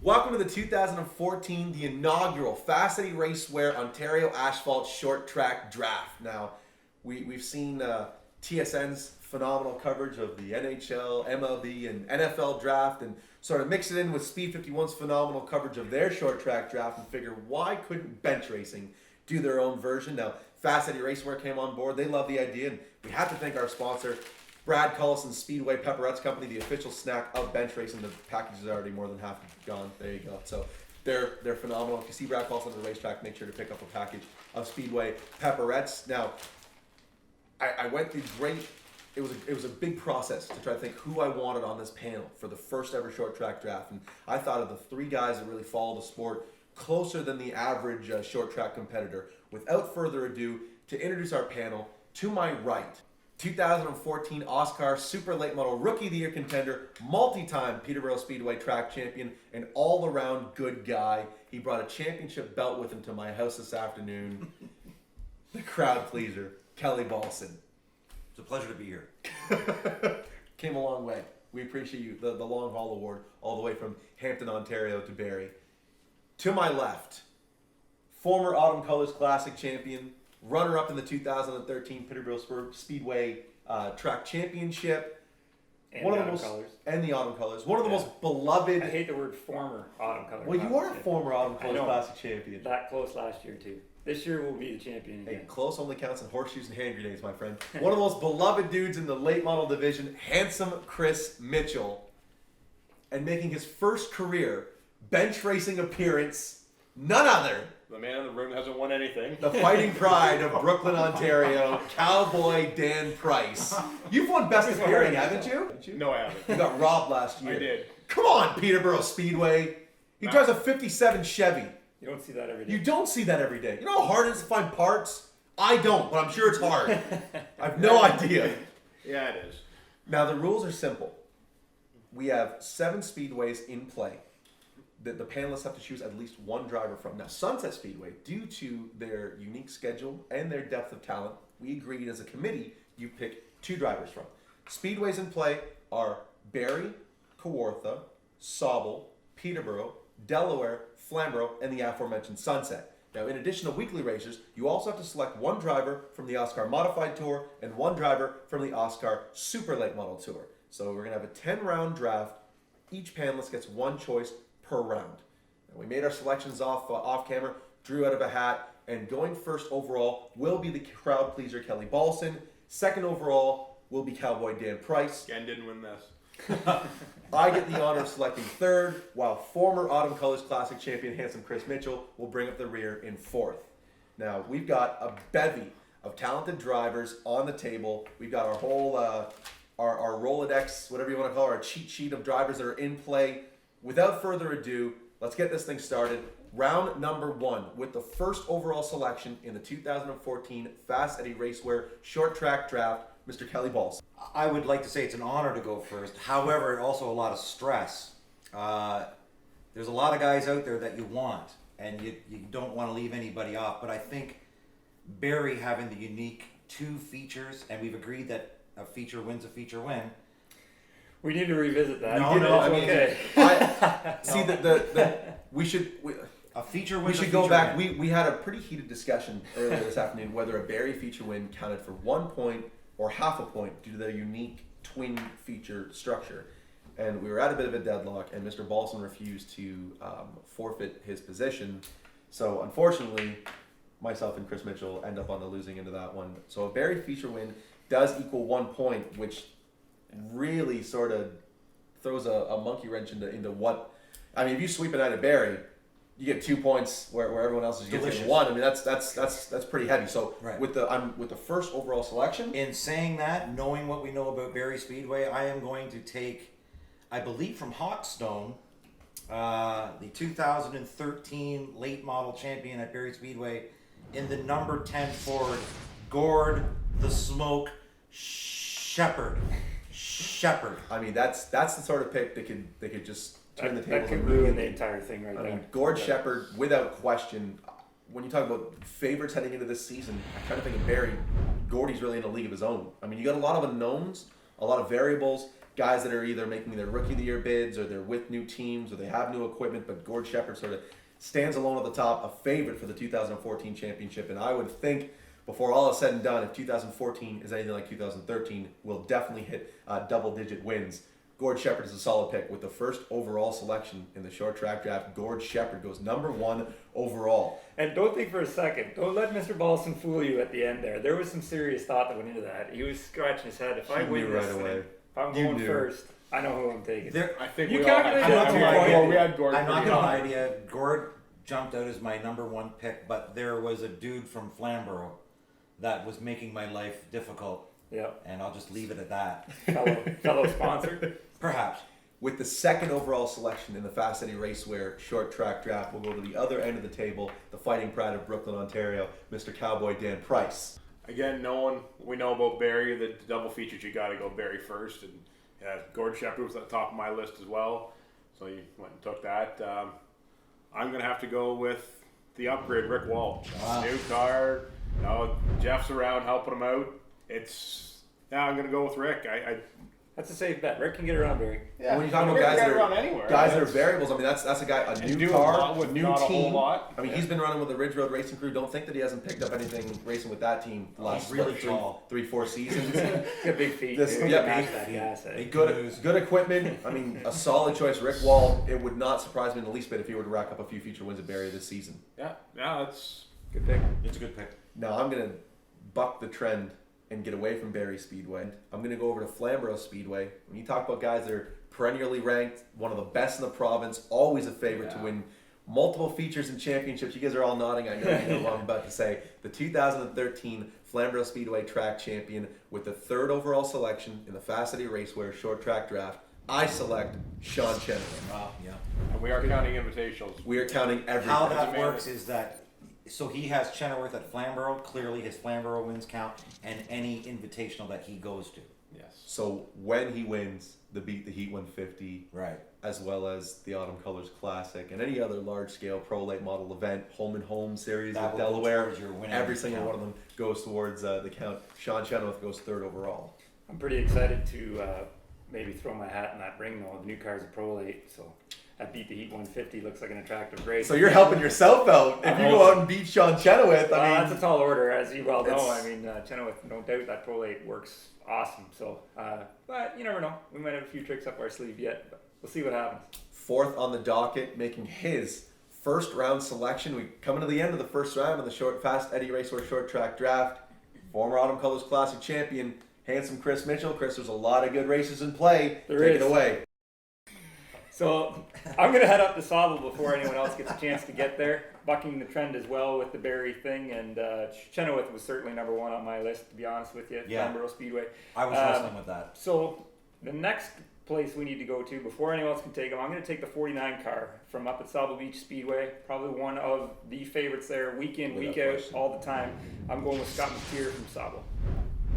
Welcome to the 2014, the inaugural Fast Eddie Racewear Ontario Asphalt Short Track Draft. Now, we've seen TSN's phenomenal coverage of the NHL, MLB, and NFL draft, and sort of mix it in with Speed 51's phenomenal coverage of their short track draft and figure why couldn't bench racing do their own version. Now, Fast Eddie Racewear came on board. They love the idea, and we have to thank our sponsor, Brad Cullison Speedway Pepperettes Company, the official snack of bench racing. The package is already more than half gone. There you go. So they're phenomenal. If you see Brad Cullison on the racetrack, make sure to pick up a package of Speedway Pepperettes. Now, I went through great. It was a big process to try to think who I wanted on this panel for the first ever short track draft, and I thought of the three guys that really follow the sport closer than the average short track competitor. Without further ado, to introduce our panel, to my right, 2014 Oscar Super Late Model Rookie of the Year contender, multi-time Peterborough Speedway track champion, and all-around good guy. He brought a championship belt with him to my house this afternoon. The crowd pleaser, Kelly Balson. It's a pleasure to be here. Came a long way. We appreciate you. The long haul award, all the way from Hampton, Ontario to Barrie. To my left, former Autumn Colors Classic champion, runner-up in the 2013 Peterborough Speedway Track Championship. And one the Autumn Colors. And the Autumn Colors. One of the most beloved... I hate the word former Autumn Colors. Well, you are a former Autumn Colors Classic champion. That close last year, too. This year we'll be the champion again. Hey, close only counts in horseshoes and hand grenades, my friend. One of the most beloved dudes in the late model division, handsome Chris Mitchell. And making his first career bench racing appearance, none other... The man in the room hasn't won anything. The fighting pride of Brooklyn, Ontario, Cowboy Dan Price. You've won best appearing, haven't you? No, I haven't. You got robbed last year. I did. Come on, Peterborough Speedway. He drives a 57 Chevy. You don't see that every day. You don't see that every day. You know how hard it is to find parts? I don't, but I'm sure it's hard. I have no idea. Yeah, it is. Now, the rules are simple. We have 7 speedways in play that the panelists have to choose at least one driver from. Now, Sunset Speedway, due to their unique schedule and their depth of talent, we agreed as a committee you pick 2 drivers from. Speedways in play are Barrie, Kawartha, Sauble, Peterborough, Delaware, Flamborough, and the aforementioned Sunset. Now, in addition to weekly racers, you also have to select one driver from the Oscar Modified Tour and one driver from the Oscar Super Late Model Tour. So we're going to have a 10-round draft. Each panelist gets one choice per round. And we made our selections off camera, drew out of a hat, and going first overall will be the crowd pleaser Kelly Balson. Second overall will be Cowboy Dan Price. Again, didn't win this. I get the honor of selecting third, while former Autumn Colors Classic champion handsome Chris Mitchell will bring up the rear in fourth. Now, we've got a bevy of talented drivers on the table. We've got our whole, our Rolodex, whatever you want to call it, our cheat sheet of drivers that are in play. Without further ado, let's get this thing started. Round number 1 with the first overall selection in the 2014 Fast Eddie Racewear Short Track Draft, Mr. Kelly Balson. I would like to say it's an honor to go first. However, also a lot of stress. There's a lot of guys out there that you want, and you don't want to leave anybody off. But I think Barrie having the unique 2 features, and we've agreed that a feature wins a feature win. We need to revisit that. I mean, okay. See, we should... A feature win. We should go back. We had a pretty heated discussion earlier this afternoon whether a Barrie feature win counted for 1 point or half a point due to their unique twin feature structure. And we were at a bit of a deadlock, and Mr. Balson refused to forfeit his position. So unfortunately, myself and Chris Mitchell end up on the losing end of that one. So a Barrie feature win does equal 1 point, which really sort of throws a monkey wrench into what... I mean, if you sweep it out of Barrie, you get 2 points where everyone else is getting 1. I mean, that's pretty heavy. So right. with the first overall selection. In saying that, knowing what we know about Barrie Speedway, I am going to take, I believe from Hawkstone, the 2013 late model champion at Barrie Speedway, in the number 10 Ford, Gord the Smoke Shepherd. I mean, that's the sort of pick that could just turn the tables. That could ruin the entire thing right there. I mean, Gord Shepherd, without question. When you talk about favorites heading into this season, I kind of think of Barrie. Gordy's really in a league of his own. I mean, you got a lot of unknowns, a lot of variables, guys that are either making their Rookie of the Year bids, or they're with new teams, or they have new equipment, but Gord Shepherd sort of stands alone at the top, a favorite for the 2014 championship. And I would think, before all is said and done, if 2014 is anything like 2013, we'll definitely hit double-digit wins. Gord Shepherd is a solid pick. With the first overall selection in the short track draft, Gord Shepherd goes number 1 overall. And don't think for a second. Don't let Mr. Balson fool you at the end there. There was some serious thought that went into that. He was scratching his head. If I He win knew this right thing, away. if I'm You going knew. first, I know who I'm taking. I think You we all calculated had, it out we to had my Gord. idea. We had Gord. I'm not pretty gonna high. lie to you. Gord jumped out as my number 1 pick, but there was a dude from Flamborough that was making my life difficult, Yeah, and I'll just leave it at that. fellow sponsor. Perhaps. With the second overall selection in the Fast Eddie Racewear short track draft, we'll go to the other end of the table, the fighting pride of Brooklyn, Ontario, Mr. Cowboy Dan Price. Again, knowing we know about Barry, the double features, you got to go Barry first, and yeah, Gord Shepherd was at the top of my list as well, so you went and took that. I'm gonna have to go with the upgrade, Rick Wall. Wow. New car, Jeff's around helping him out. I'm gonna go with Rick. That's a safe bet. Rick can get around Barry. Yeah, When you talk about Rick guys can that run are anywhere. guys that are variables, I mean that's a guy, a And new do a car, lot with new not a whole team. lot. I mean, he's been running with the Ridge Road Racing Crew. Don't think that he hasn't picked up anything racing with that team the last He's really tall. 3-4 seasons. He's got big feet. This- He yeah, can match big that feet. gas, eh? Big Good, news. good equipment. I mean, a solid choice. Rick Wall. It would not surprise me in the least bit if he were to rack up a few feature wins at Barrie this season. Yeah, that's Good pick. It's a good pick. Now I'm gonna buck the trend and get away from Barrie Speedway. I'm gonna go over to Flamborough Speedway. When you talk about guys that are perennially ranked, one of the best in the province, always a favorite to win multiple features and championships. You guys are all nodding. I know you know what I'm about to say. The 2013 Flamborough Speedway track champion with the 3rd overall selection in the Fast Eddie Racewear short track draft. I select Sean Chenoweth. Wow, yeah. and we are counting invitationals. We are counting everything. How that amazing. works is that, so he has Chenoweth at Flamborough. Clearly, his Flamborough wins count, and any invitational that he goes to. Yes. So when he wins the Beat the Heat 150, Right. as well as the Autumn Colors Classic and any other large-scale pro late model event, home and home series That with will go Delaware, towards your winning every single count. one of them goes towards the count. Sean Chenoweth goes 3rd overall. I'm pretty excited to maybe throw my hat in that ring though. The new car's a pro late, so that Beat the Heat 150 looks like an attractive race. So you're helping yourself out. If you go out and beat Sean Chenoweth, I That's a mean, tall order, as you well know. it's- I mean, Chenoweth, no doubt that pro late works awesome. So, but you never know. We might have a few tricks up our sleeve yet, but we'll see what happens. 4th on the docket, making his first round selection. We coming to the end of the first round of the short Fast Eddie Racewear short track draft. Former Autumn Colors Classic champion, handsome Chris Mitchell. Chris, there's a lot of good races in play. There Take is. it away. So I'm gonna head up to Sauble before anyone else gets a chance to get there, bucking the trend as well with the Barrie thing. And Chenoweth was certainly number 1 on my list, to be honest with you, at Yeah. Flamborough Speedway. I was wrestling with that. So the next place we need to go to before anyone else can take them, I'm going to take the 49 car from up at Sauble Beach Speedway. Probably one of the favorites there, week in, week Without out, question. all the time. I'm going with Scott McTeer from Sauble.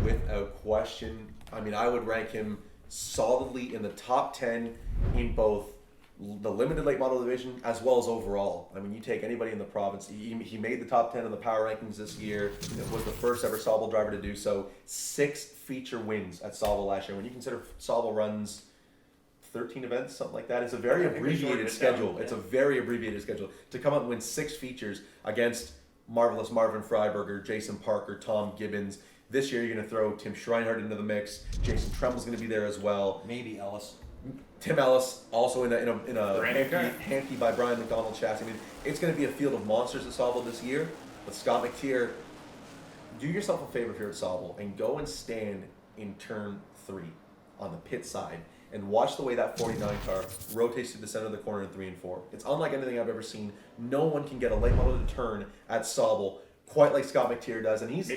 Without question. I mean, I would rank him solidly in the top 10 in both the limited late model division as well as overall. I mean, you take anybody in the province. He made the top 10 in the power rankings this year. It was the first ever Sauble driver to do so. 6 feature wins at Sauble last year. When you consider Sauble runs 13 events, something like that, it's a very I think they shortened abbreviated it down, schedule. It's a yeah. very abbreviated schedule. To come out and win 6 features against Marvelous Marvin Freiberger, Jason Parker, Tom Gibbons. This year, you're going to throw Tim Schreinerhardt into the mix. Jason Tremble's going to be there as well. Maybe Ellis. Tim Ellis also in a Brand new car. Hankey by Brian McDonald chassis. I mean, it's going to be a field of monsters at Sauble this year. But Scott McTeer, do yourself a favor here at Sauble and go and stand in turn 3 on the pit side and watch the way that 49 car rotates to the center of the corner in 3 and 4. It's unlike anything I've ever seen. No one can get a late model to turn at Sauble quite like Scott McTeer does, and he's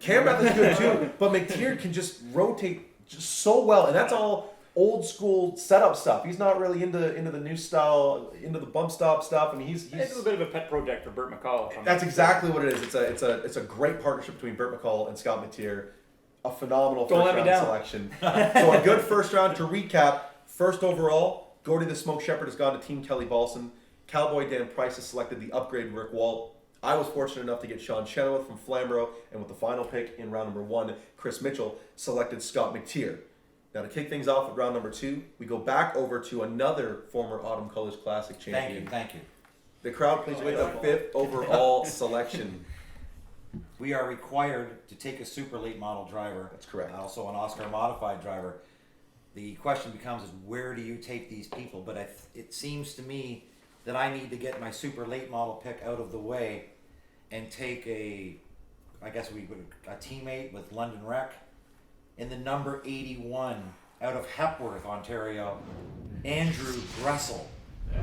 Camerath is good too, but McTeer can just rotate just so well, and that's all old school setup stuff. He's not really into the new style, into the bump stop stuff. I mean, he's It's a little bit of a pet project for Burt McCall. that's exactly what it is. It's a great partnership between Burt McCall and Scott McTeer. A phenomenal Don't first let me round down. selection. So a good first round. To recap, first overall, Gordy the Smoke Shepherd has gone to Team Kelly Balson. Cowboy Dan Price has selected the upgrade Rick Walt. I was fortunate enough to get Sean Chenoweth from Flamborough, and with the final pick in round number 1, Chris Mitchell selected Scott McTeer. Now to kick things off with round number 2, we go back over to another former Autumn Colors Classic champion. Thank you. The crowd please wait the 5th overall selection. We are required to take a super late model driver. That's correct. Also an Oscar modified driver. The question becomes is where do you take these people? But it seems to me that I need to get my super late model pick out of the way and take a teammate with London Rec in the number 81 out of Hepworth, Ontario, Andrew Gressel.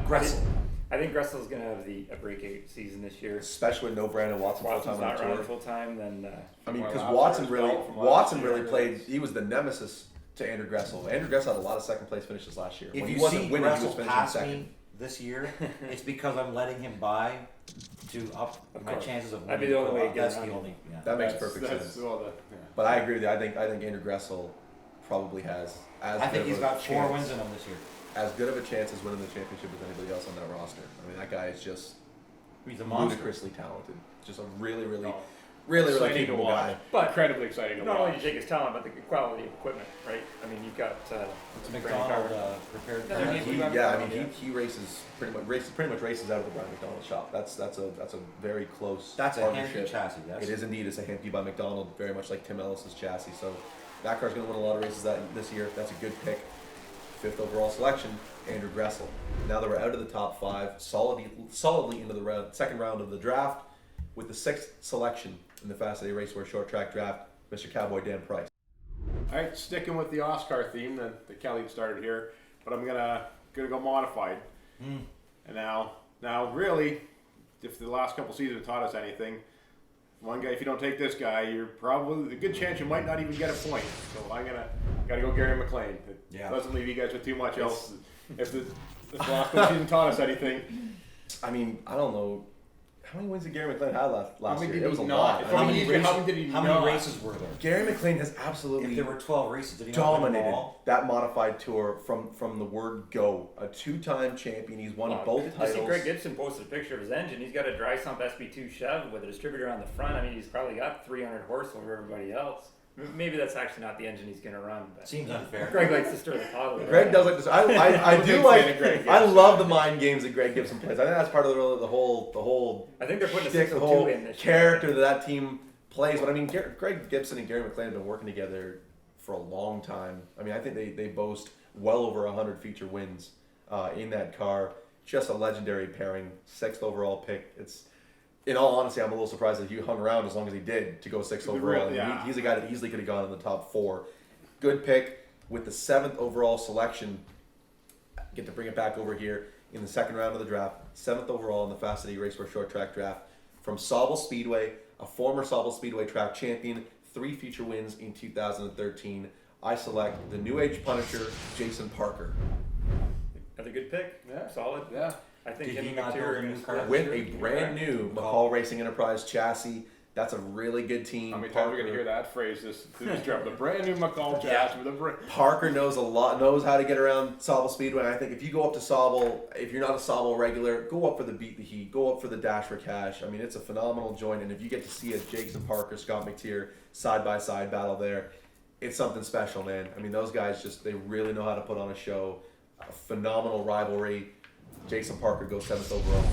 Gressel. I think Gressel's going to have a breakout season this year. Especially with no Brandon Watson full Watson's time on not the running tour. full time, then. I mean, because Well, Watson really year, played. He was the nemesis to Andrew Gressel. Andrew Gressel had a lot of second place finishes last year. If When you he wasn't see winning, he was Gressel finishing pass second. me this year, it's because I'm letting him by to up my course. chances of That'd winning. be the only way to get That's around the it. only. Yeah. That makes perfect sense. Well, But I agree with you. I think Andrew Gressel probably has as I good think of he's a got 4 chance- wins in him this year. as good of a chance as winning the championship as anybody else on that roster. I mean, that guy is just He's a monster. ludicrously talented. Just a really exciting to capable watch. guy. But Incredibly exciting to not only watch. do you take his talent, but the quality of equipment, right? I mean, you've got. It's McDonald prepared. Yeah, for I mean, that. you have- Yeah, I mean, he races pretty much races out of the Brian McDonald shop. That's a very close. That's a partnership. Henry chassis. It is indeed. It's a Hampy by McDonald, very much like Tim Ellis's chassis. So that car's going to win a lot of races this year. That's a good pick. 5th overall selection, Andrew Gressel. Now that we're out of the top 5, solidly into the second round of the draft, with the 6th selection in the Fast Eddie Racewear Short Track Draft, Mr. Cowboy Dan Price. All right, sticking with the Oscar theme that Kelly started here, but I'm gonna go modified. And now really, if the last couple seasons have taught us anything, one guy, if you don't take this guy, you're probably a good chance you might not even get a point. So I'm gotta go Gary McLean. It Yeah. doesn't leave you guys with too much else. If the last couple seasons taught us anything, I mean, I don't know. How many wins did Gary McLean have last year? did It was he a not? lot. How many did he How not? many races were there? Gary McLean has If absolutely there were 12 races, did he not win them dominated all? that modified tour from the word go. A 2-time champion. He's won both You see titles. Greg Gibson posted a picture of his engine. He's got a dry sump SB2 Chev with a distributor on the front. I mean, he's probably got 300 horse over everybody else. Maybe that's actually not the engine he's going to run. But Seems unfair. Greg likes to stir the pot a little. Greg does like this. I do Big like. fan of Greg I Gibson. love the mind games that Greg Gibson plays. I think that's part of the whole I think they're putting a shtick, the 602 whole in this character that team plays. But I mean, Greg Gibson and Gary McLean have been working together for a long time. I mean, I think they boast well over 100 feature wins in that car. Just a legendary pairing. 6th overall pick. It's. In all honesty, I'm a little surprised that he hung around as long as he did to go 6th overall. Yeah. He's a guy that easily could have gone in the top 4. Good pick with the 7th overall selection. Get to bring it back over here in the second round of the draft. 7th overall in the Fast Eddie Racewear Short Track Draft from Sauble Speedway, a former Sauble Speedway track champion, 3 feature wins in 2013. I select the New Age Punisher, Jason Parker. Another good pick. Yeah. Solid. Yeah. I think Did him he and not McTeer build are a going new to car? start With this a year. brand new McCall Racing Enterprise chassis. That's a really good team. How many times are we gonna hear that phrase this draft? The brand new McCall chassis with a Parker knows knows how to get around Sauble Speedway. And I think if you go up to Sauble, if you're not a Sauble regular, go up for the Beat the Heat, go up for the Dash for Cash. I mean, it's a phenomenal joint, and if you get to see a Jason Parker, Scott McTeer side-by-side battle there, it's something special, man. I mean, those guys they really know how to put on a show. A phenomenal rivalry. Jason Parker goes 7th overall.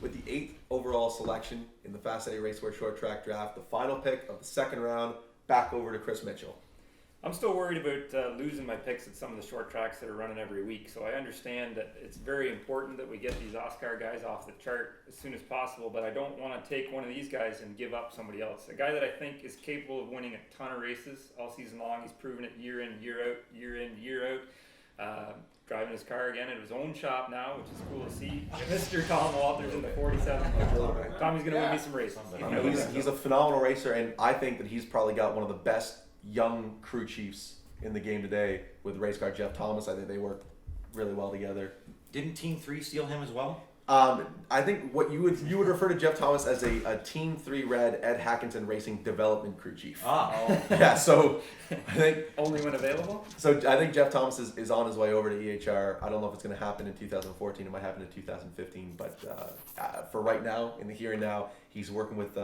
With the 8th overall selection in the Fast Eddie Racewear Short Track Draft, the final pick of the second round, back over to Chris Mitchell. I'm still worried about losing my picks at some of the short tracks that are running every week. So I understand that it's very important that we get these Oscar guys off the chart as soon as possible. But I don't want to take one of these guys and give up somebody else. A guy that I think is capable of winning a ton of races all season long. He's proven it year in, year out, year in, year out. Driving his car again at his own shop now, which is cool to see. Mr. Tom Walters in the 47. Tommy's going to win me some races. I mean, he's a phenomenal racer, and I think that he's probably got one of the best young crew chiefs in the game today with race car Jeff Thomas. I think they work really well together. Didn't Team 3 steal him as well? I think what you would refer to Jeff Thomas as a Team 3 Red Ed Hackinson Racing development crew chief. Yeah, so I think Only when available? so. I think Jeff Thomas is on his way over to EHR. I don't know if it's going to happen in 2014. It might happen in 2015. But for right now, in the here and now, he's working with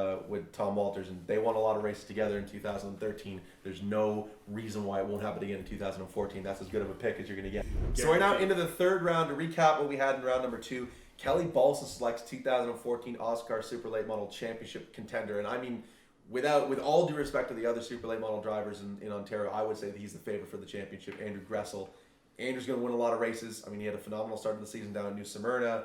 Tom Walters, and they won a lot of races together in 2013. There's no reason why it won't happen again in 2014. That's as good of a pick as you're going to get. So we're now into the third round. To recap what we had in round number 2. Kelly Balson selects 2014 Oscar Super Late Model Championship contender, and I mean, with all due respect to the other Super Late Model drivers in Ontario, I would say that he's the favorite for the championship. Andrew Gressel. Andrew's going to win a lot of races. I mean, he had a phenomenal start of the season down in New Smyrna.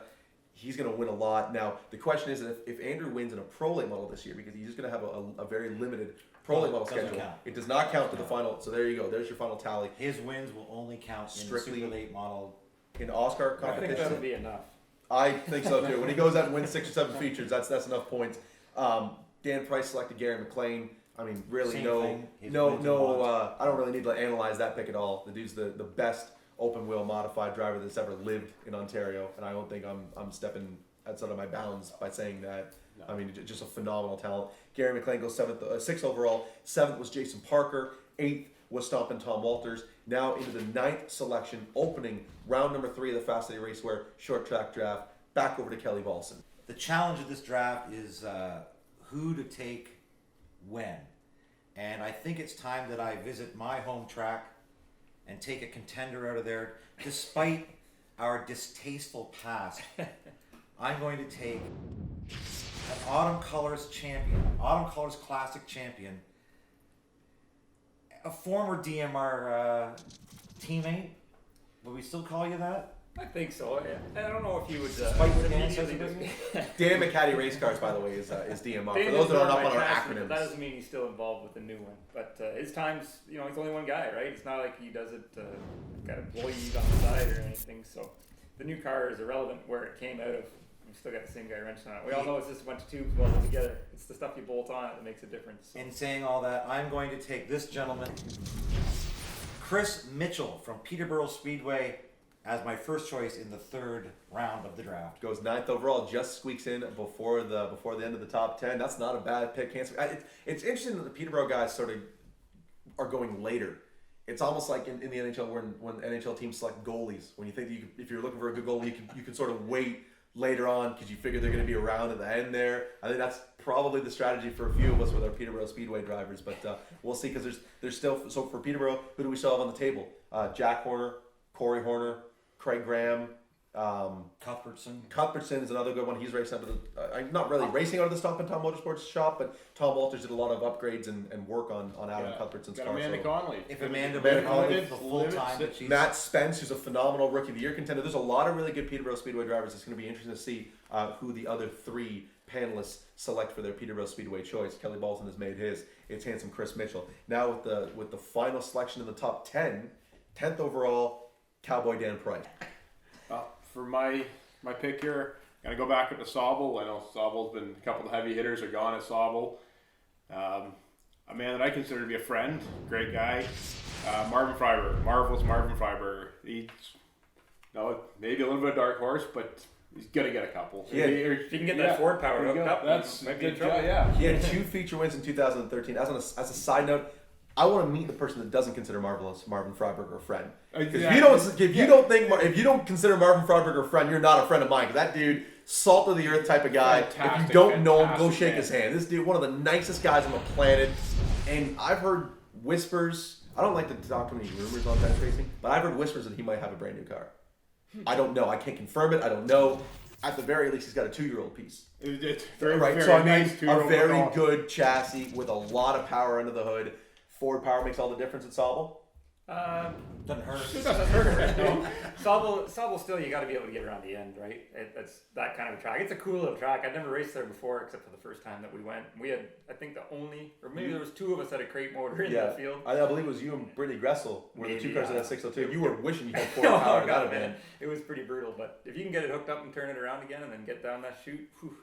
He's going to win a lot. Now, the question is if Andrew wins in a Pro Late Model this year, because he's just going to have a very limited Pro Late Model schedule. Count. It does not count to the final. So there you go. There's your final tally. His wins will only count Strictly in the Super Late Model. In Oscar I think competition. that would be enough. I think so too. When he goes out and wins 6 or 7 features, that's enough points. Dan Price selected Gary McLean. I mean, really, Same no. thing. His wins I don't really need to analyze that pick at all. The dude's the best open wheel modified driver that's ever lived in Ontario, and I don't think I'm stepping outside of my bounds by saying that. No. I mean, just a phenomenal talent. Gary McLean goes 6th overall. 7th was Jason Parker. 8th was Stompin' Tom Walters. Now into the 9th selection, opening round number 3 of the Fast Eddie Racewear Short Track Draft. Back over to Kelly Balson. The challenge of this draft is who to take when. And I think it's time that I visit my home track and take a contender out of there. Despite our distasteful past, I'm going to take an Autumn Colors champion, Autumn Colors Classic champion, a former DMR teammate. Will we still call you that? I think so. I don't know if you would. Despite what Dan immediately says just- Dan McCaddy Race Cars, by the way, is DMR. Dan For those is that aren't on up my on our transfer, but acronyms. that doesn't mean he's still involved with the new one. But his times, he's only one guy, right? It's not like he does it, got employees on the side or anything. So the new car is irrelevant where it came out of. We've still got the same guy wrenching on it. We all know it's just a bunch of tubes welded together. It's the stuff you bolt on it that makes a difference. So. In saying all that, I'm going to take this gentleman, Chris Mitchell from Peterborough Speedway, as my first choice in the 3rd round of the draft. Goes 9th overall, just squeaks in before the end of the top 10. That's not a bad pick. It's interesting that the Peterborough guys sort of are going later. It's almost like in the NHL when NHL teams select goalies. When you think that if you're looking for a good goalie, you can sort of wait later on because you figure they're going to be around at the end there. I think that's probably the strategy for a few of us with our Peterborough Speedway drivers. But we'll see because there's still, so for Peterborough, who do we still have on the table? Jack Horner, Corey Horner, Craig Graham, Cuthbertson is another good one. He's racing out of the, not really racing out of the Stompin' Tom Motorsports shop, but Tom Walters did a lot of upgrades and work on Adam Cuthbertson's Got car. Amanda So. Conley. If Amanda Amanda Conley Conley, the full time that she's Matt Spence, who's a phenomenal Rookie of the Year contender. There's a lot of really good Peterborough Speedway drivers. It's going to be interesting to see who the other 3 panelists select for their Peterborough Speedway choice. Kelly Balson has made his. It's handsome Chris Mitchell. Now with the final selection in the top 10, 10th overall, Cowboy Dan Price. For my pick here, I'm gonna go back up to Sobel. I know Sobel's been a couple of heavy hitters are gone at Sobel. A man that I consider to be a friend, great guy, Marvin Freiberg, marvelous Marvin Freiberg. He's maybe a little bit of dark horse, but he's gonna get a couple. Yeah. If you can get that Ford power hooked up, That's might be in good trouble. job. Yeah. He had 2 feature wins in 2013. As a side note, I want to meet the person that doesn't consider Marvin Freiberg a friend. Because if you don't consider Marvin Freiberg a friend, you're not a friend of mine. Because that dude, salt of the earth type of guy. If you don't know him, go shake his hand. This dude, one of the nicest guys on the planet. And I've heard whispers. I don't like to talk too many rumors on fast racing, but I've heard whispers that he might have a brand new car. I don't know. I can't confirm it. I don't know. At the very least, he's got a 2-year-old piece. It's very, Right. very So I mean, nice a two-year-old very car. good chassis with a lot of power under the hood. Ford power makes all the difference at Sobel. doesn't hurt. It doesn't hurt, no. Sobel still, you got to be able to get around the end, right? That's that kind of a track. It's a cool little track. I'd never raced there before, except for the first time that we went. We had, I think, or maybe there was 2 of us had a crate motor in that field. I believe it was you and Brittany Gressel were the 2 cars that had 602. You were wishing you had Ford Oh, power. God, That man. It was pretty brutal, but if you can get it hooked up and turn it around again and then get down that chute, whew,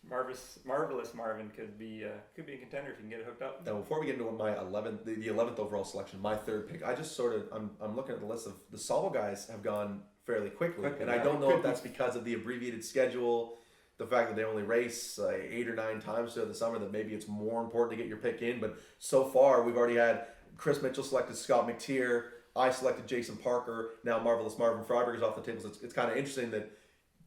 Marvelous Marvin could be a contender if you can get it hooked up. Now, before we get into my 11th, the 11th overall selection, my third pick, I just sort of, I'm looking at the list of the Sauble guys have gone fairly quickly, and I don't know if that's because of the abbreviated schedule, the fact that they only race 8 or 9 times throughout the summer, that maybe it's more important to get your pick in. But so far, we've already had Chris Mitchell selected Scott McTeer, I selected Jason Parker, now Marvelous Marvin Freiberger's off the table. So it's kind of interesting that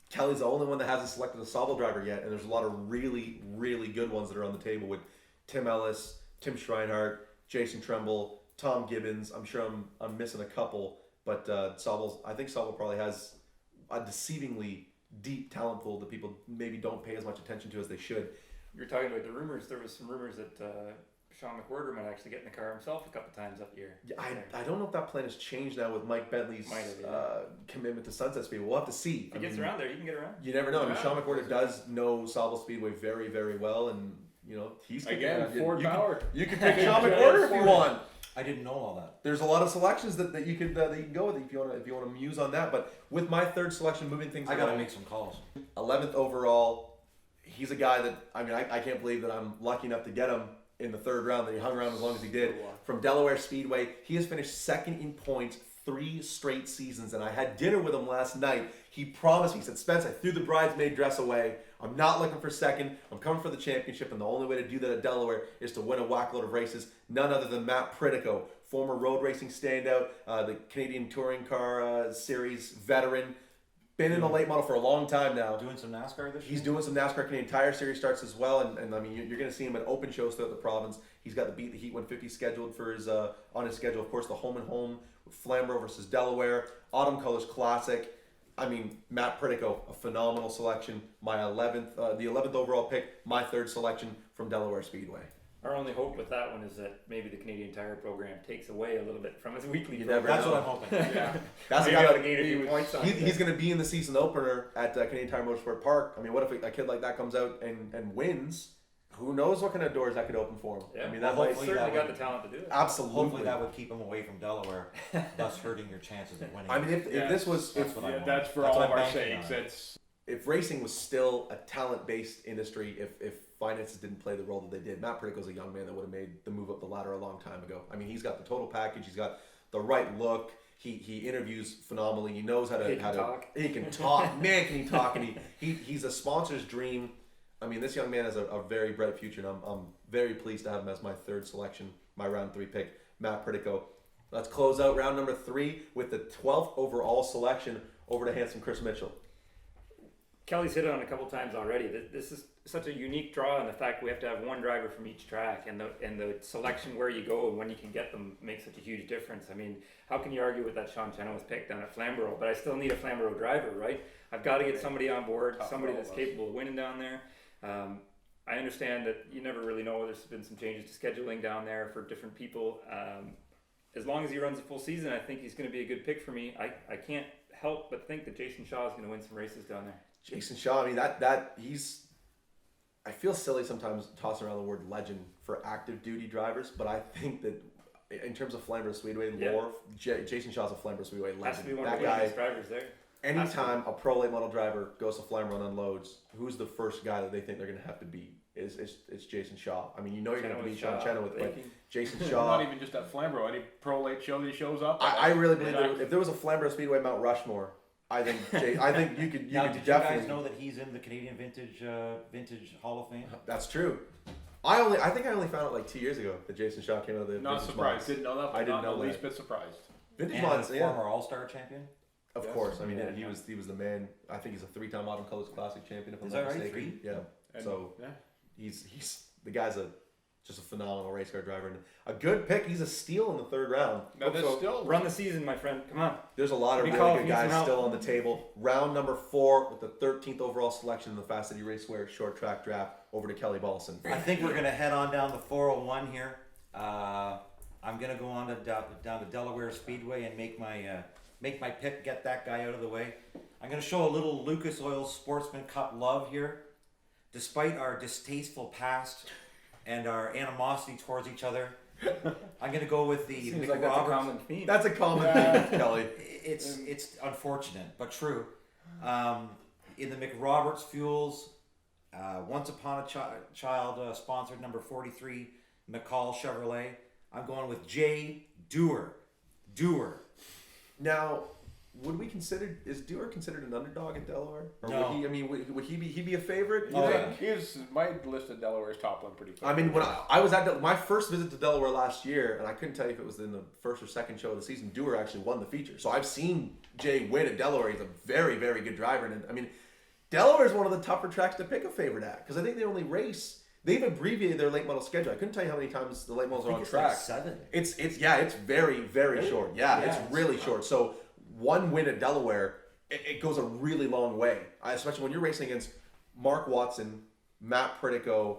Kelly's the only one that hasn't selected a Sauble driver yet, and there's a lot of really, really good ones that are on the table with Tim Ellis, Tim Schreinerhart, Jason Tremble, Tom Gibbons. I'm sure I'm missing a couple, but I think Sauble probably has a deceivingly deep talent pool that people maybe don't pay as much attention to as they should. You're talking about the rumors. There was some rumors that Sean McWhorter might actually get in the car himself a couple times up here. Yeah, I don't know if that plan has changed now with Mike Bentley's commitment to Sunset Speedway. We'll have to see. If he gets around there, he can get around. You never know. I mean, Sean McWhorter does know Sauble Speedway very, very well, and you know he's Again, Ford power. You can pick Sean McWhorter if you want. I didn't know all that. There's a lot of selections that you can go with if you want to muse on that. But with my third selection, moving things, I gotta make some calls. 11th overall. He's a guy that I can't believe that I'm lucky enough to get him in the third round, that he hung around as long as he did. From Delaware Speedway, he has finished second in points 3 straight seasons, and I had dinner with him last night. He promised me, he said, Spence, I threw the bridesmaid dress away. I'm not looking for second. I'm coming for the championship, and the only way to do that at Delaware is to win a whackload of races. None other than Matt Pritico, former road racing standout, the Canadian Touring Car Series veteran. Been in the late model for a long time now. Doing some NASCAR this year? He's doing some NASCAR Canadian Tire Series starts as well, and I mean you're going to see him at open shows throughout the province. He's got the Beat the Heat 150 scheduled for his on his schedule. Of course, the home and home with Flamborough versus Delaware, Autumn Colors Classic. I mean Matt Pritico, a phenomenal selection. My 11th, the 11th overall pick. My third selection from Delaware Speedway. Our only hope with that one is that maybe the Canadian Tire program takes away a little bit from his weekly You program. never That's know. what I'm hoping. Yeah. That's the Maybe guy I'll that gain a few points on he's going to be in the season opener at Canadian Tire Motorsport Park. I mean, what if a kid like that comes out and wins? Who knows what kind of doors that could open for him? Yeah. I mean, Well, that might he's certainly got the talent to do it. absolutely. Hopefully that would keep him away from Delaware, thus hurting your chances of winning. I mean, if this was That's what I want. That's for That's all what of I'm our banking sakes. on. It's if racing was still a talent-based industry, if finances didn't play the role that they did, Matt Pritico's a young man that would have made the move up the ladder a long time ago. I mean, he's got the total package. He's got the right look. He interviews phenomenally. He knows how to He can talk. He can talk. Man, can he talk? And he's a sponsor's dream. I mean, this young man has a very bright future, and I'm very pleased to have him as my third selection, my round 3 pick, Matt Pritico. Let's close out round number 3 with the 12th overall selection over to handsome Chris Mitchell. Kelly's hit it on a couple times already. This is such a unique draw, and the fact we have to have one driver from each track, and the selection where you go and when you can get them makes such a huge difference. I mean, how can you argue with that Sean Chenoweth pick down at Flamborough? But I still need a Flamborough driver, right? I've got to get somebody on board, somebody that's capable of winning down there. I understand that you never really know. There's been some changes to scheduling down there for different people. As long as he runs a full season, I think he's going to be a good pick for me. I can't help but think that Jason Shaw is going to win some races down there. Jason Shaw, I mean that he's. I feel silly sometimes tossing around the word legend for active duty drivers, but I think that in terms of Flamborough Speedway lore, Jason Shaw's a Flamborough Speedway legend. Has to be one that of the guy. biggest drivers there. Anytime a pro late model driver goes to Flamborough and unloads, who's the first guy that they think they're going to have to beat? It's Jason Shaw. I mean, you know you're going to beat Sean Chenoweth, but Jason Shaw. not even just at Flamborough. Any pro late show that he shows up. I really believe that if there was a Flamborough Speedway Mount Rushmore, I think you could Now, could did definitely. you guys know that he's in the Canadian Vintage Hall of Fame? That's true. I think I only found out like 2 years ago that Jason Shaw came out of the Not Vintage surprised. Mods. Didn't know that. But I didn't not know the that. least bit surprised. Vintage And Mods, a yeah. former All-Star champion. Of Yes. course. I mean, Yeah. he was the man. I think he's a 3-time Autumn Colors Classic champion. If I'm Is not that right? mistaken. 3? Yeah. And, So yeah. he's the guy's just a phenomenal race car driver and a good pick. He's a steal in the third round. Now, there's So still run the season, my friend. Come on. There's a lot of Be really called good if you need guys some help. still on the table. Round number 4 with the 13th overall selection in the Fast Eddie Racewear Short Track Draft over to Kelly Balson. I think we're gonna head on down the 401 here. I'm gonna go on to down to Delaware Speedway and make my pick. Get that guy out of the way. I'm gonna show a little Lucas Oil Sportsman Cup love here, despite our distasteful past and our animosity towards each other. I'm gonna go with the Seems Mick like that's a Roberts. common theme. That's a common thing, Kelly. It's unfortunate but true. In the McRoberts Fuels Once Upon a Child sponsored number 43 McCall Chevrolet. I'm going with Jay Dewar. Now, is Dewar considered an underdog in Delaware? Or No. would he be a favorite? Oh, think? yeah. He's my list of Delaware's top one pretty close. I mean, when I was at my first visit to Delaware last year, and I couldn't tell you if it was in the first or second show of the season, Dewar actually won the feature. So I've seen Jay win at Delaware. He's a very, very good driver. And I mean, Delaware is one of the tougher tracks to pick a favorite at because I think they only race. They've abbreviated their late model schedule. I couldn't tell you how many times the late models are on It's track. like 7. It's very, very short. Yeah, it's really short. So one win at Delaware, it goes a really long way. Especially when you're racing against Mark Watson, Matt Pritico,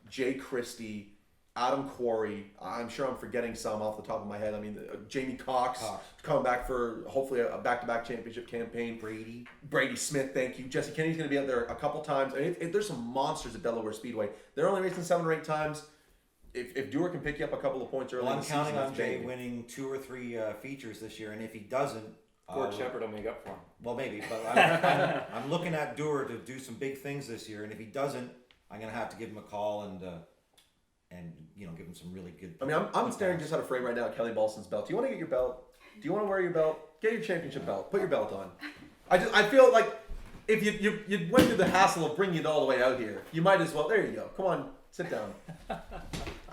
Jay Christie, Adam Quarry. I'm sure I'm forgetting some off the top of my head. I mean, Jamie Cox coming back for hopefully a back-to-back championship campaign. Brady Smith, thank you. Jesse Kennedy's going to be out there a couple times. I mean, there's some monsters at Delaware Speedway. They're only racing 7 or 8 times. If Dewar can pick you up a couple of points early, Well, in I'm the season, counting on that's Jay big. winning 2 or 3 features this year, and if he doesn't, Gord Shepard will make up for him. well, maybe, but I'm looking at Dewar to do some big things this year, and if he doesn't, I'm gonna have to give him a call and give him some really good. I mean, I'm staring just at a frame right now at Kelly Balson's belt. Do you want to get your belt? Do you want to wear your belt? Get your championship belt. Put your belt on. I feel like if you went through the hassle of bringing it all the way out here, you might as well. There you go. Come on, sit down.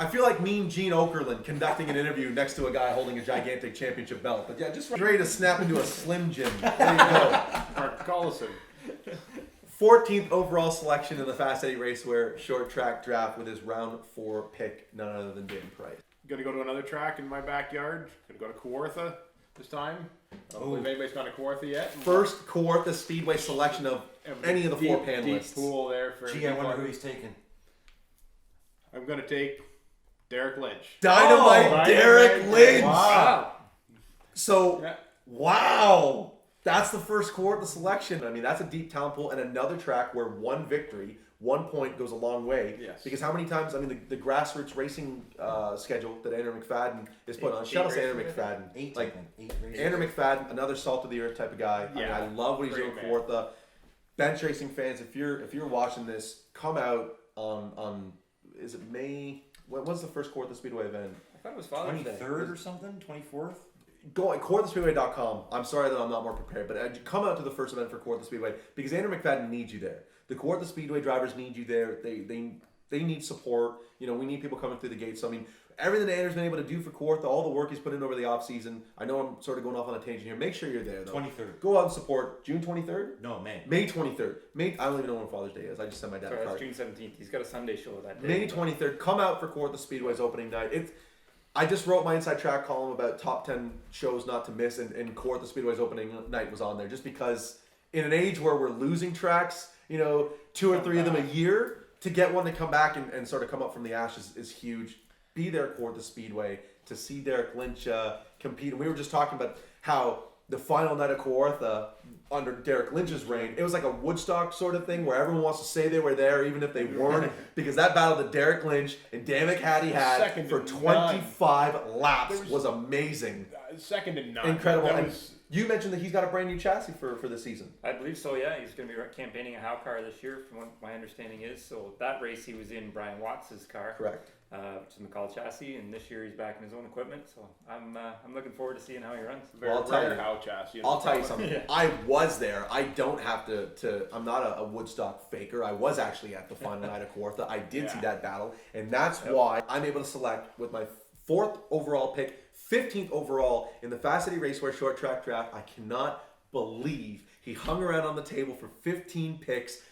I feel like Mean Gene Okerlund conducting an interview next to a guy holding a gigantic championship belt. But yeah, just ready to snap into a Slim Jim. There you go. Mark Collison. 14th overall selection in the Fast Eddie Racewear short track draft with his round 4 pick, none other than Dan Price. Gonna go to another track in my backyard. Gonna go to Kawartha this time. I don't believe anybody's gone to Kawartha yet. First Kawartha Speedway selection of any of the 4 panelists. Deep pool there for. Gee, I wonder who he's taking. I'm gonna take Derek Lynch. Dynamite Derek Lynch. Wow. So, Yeah. wow. That's the first Kawartha selection. I mean, that's a deep talent pool and another track where 1 victory, 1 point goes a long way. Yes. Because how many times, I mean, the grassroots racing schedule that Andrew McFadden is put on. Shout out to Andrew McFadden. 8, Like, 8 races. Andrew McFadden, another salt of the earth type of guy. Yeah. I mean, I love what he's doing Great with Kawartha. Bench racing fans, if you're watching this, come out on is it May? When's the first Kawartha Speedway event? I thought it was Father's Day. 23rd or something? 24th? Go at KawarthaSpeedway.com. I'm sorry that I'm not more prepared, but come out to the first event for Kawartha Speedway because Andrew McFadden needs you there. The Kawartha Speedway drivers need you there. They need support. You know, we need people coming through the gates. So I mean, everything that Andrew's been able to do for Kawartha, all the work he's put in over the off season. I know I'm sort of going off on a tangent here. Make sure you're there though. 23rd. Go out and support. June 23rd. No, May. May 23rd. I don't even know when Father's Day is. I just sent my dad Sorry, a that's card. June 17th. He's got a Sunday show that day. May 23rd. Come out for Kawartha Speedway's opening night. I just wrote my Inside Track column about top 10 shows not to miss, and Kawartha Speedway's opening night was on there just because in an age where we're losing tracks, 2 or 3 of them a year, to get one to come back and sort of come up from the ashes is huge. Be there at Kawartha Speedway to see Derek Lynch compete. And we were just talking about how the final night of Kawartha under Derek Lynch's reign, it was like a Woodstock sort of thing where everyone wants to say they were there even if they weren't, because that battle that Derek Lynch and Dan McHattie had Second for to 25 laps was amazing. Second to none. Incredible. That And was, you mentioned that he's got a brand new chassis for this season. I believe so, yeah. He's going to be campaigning a Howe car this year, from what my understanding is. So that race he was in Brian Watts' car. Correct. Which is a McCall chassis, and this year he's back in his own equipment. So I'm looking forward to seeing how he runs. very I'll tell rare you. how chassis. I'll tell you something. Yeah. I was there. I don't have to I'm not a Woodstock faker. I was actually at the final night of Kawartha. I did see that battle. And that's why I'm able to select with my 4th overall pick, 15th overall in the Fast Eddie Racewear short track draft. I cannot believe he hung around on the table for 15 picks.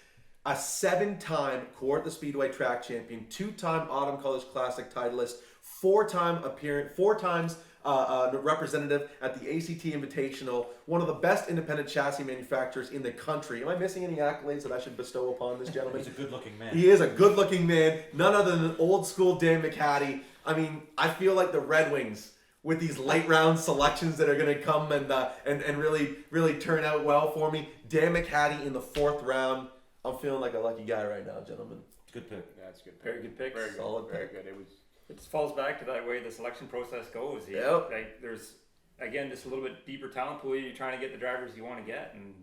A 7-time Kawartha Speedway track champion, 2-time Autumn Colors Classic titleist, 4-time appearance, 4 times representative at the ACT Invitational, one of the best independent chassis manufacturers in the country. Am I missing any accolades that I should bestow upon this gentleman? He's a good-looking man. He is a good-looking man, none other than old school Dan McHattie. I mean, I feel like the Red Wings with these late round selections that are going to come and really turn out well for me. Dan McHattie in the 4th round. I'm feeling like a lucky guy right now, gentlemen. Good pick. That's good. Very good picks. Very good. Solid Very pick. good. It just falls back to that way the selection process goes. Yep. There's, again, just a little bit deeper talent pool. You're trying to get the drivers you want to get, and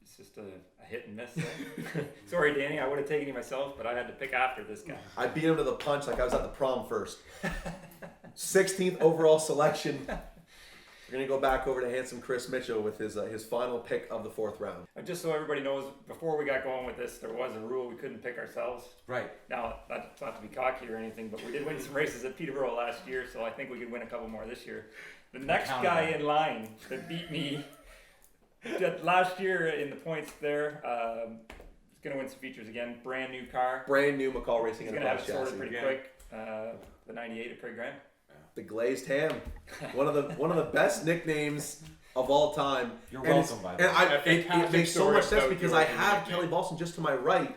it's just a hit and miss thing. Sorry, Danny, I would have taken you myself, but I had to pick after this guy. I beat him to the punch like I was at the prom first. 16th overall selection. We're going to go back over to handsome Chris Mitchell with his final pick of the 4th round. Just so everybody knows, before we got going with this, there was a rule we couldn't pick ourselves. Right. Now, that's not to be cocky or anything, but we did win some races at Peterborough last year, so I think we could win a couple more this year. The next guy in line that beat me last year in the points there, is going to win some features again. Brand new car. Brand new McCall Racing He's and going to have it chassis. sorted pretty quick. The 98 of Craig Graham. The Glazed Ham. One of the best nicknames of all time. You're And welcome, by the way. And it makes so story much sense about because your I have nickname. Kelly Balson just to my right.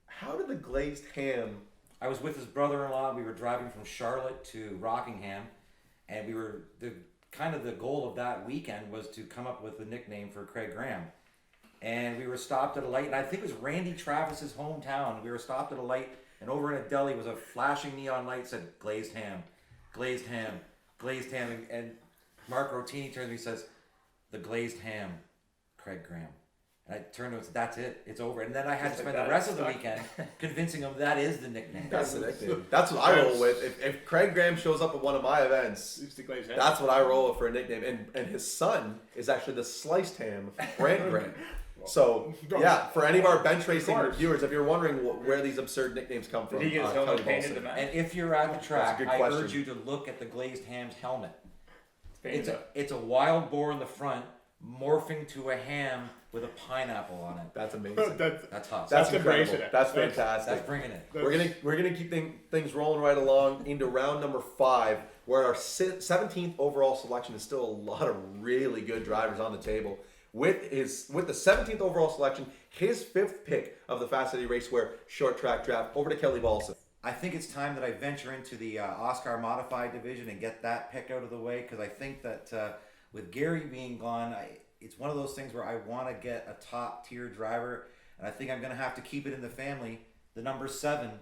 How did the Glazed Ham? I was with his brother-in-law. We were driving from Charlotte to Rockingham, and we were the goal of that weekend was to come up with a nickname for Craig Graham. And we were stopped at a light, and I think it was Randy Travis's hometown. We were stopped at a light, and over in a deli was a flashing neon light that said Glazed Ham, Glazed Ham, Glazed Ham, and Mark Rotini turns to me and says, "The Glazed Ham, Craig Graham." And I turned to him and said, "That's it, it's over." And then I had to spend the rest of the weekend convincing him that is the nickname. That's the nickname. That's what I roll with. If Craig Graham shows up at one of my events, It's the Glazed Ham. that's what I roll with for a nickname. And his son is actually the Sliced Ham, Brant Graham. So, yeah, for any of our bench racing course. viewers, if you're wondering where these absurd nicknames come from, Did he get his Kelly helmet painted Balson. to match? And if you're at the track, good I question. urge you to look at the Glazed Ham's helmet. Painted up. It's a wild boar in the front, morphing to a ham with a pineapple on it. That's amazing. That's hot. That's That's incredible. embracing it. That's That's- fantastic. That's bringing it. We're gonna keep things rolling right along into round number 5, where our 17th overall selection is still a lot of really good drivers on the table. With the 17th overall selection, his 5th pick of the Fast Eddie Racewear Short Track Draft, over to Kelly Balson. I think it's time that I venture into the Oscar Modified division and get that pick out of the way, because I think that with Gary being gone, it's one of those things where I want to get a top tier driver, and I think I'm going to have to keep it in the family. The number 7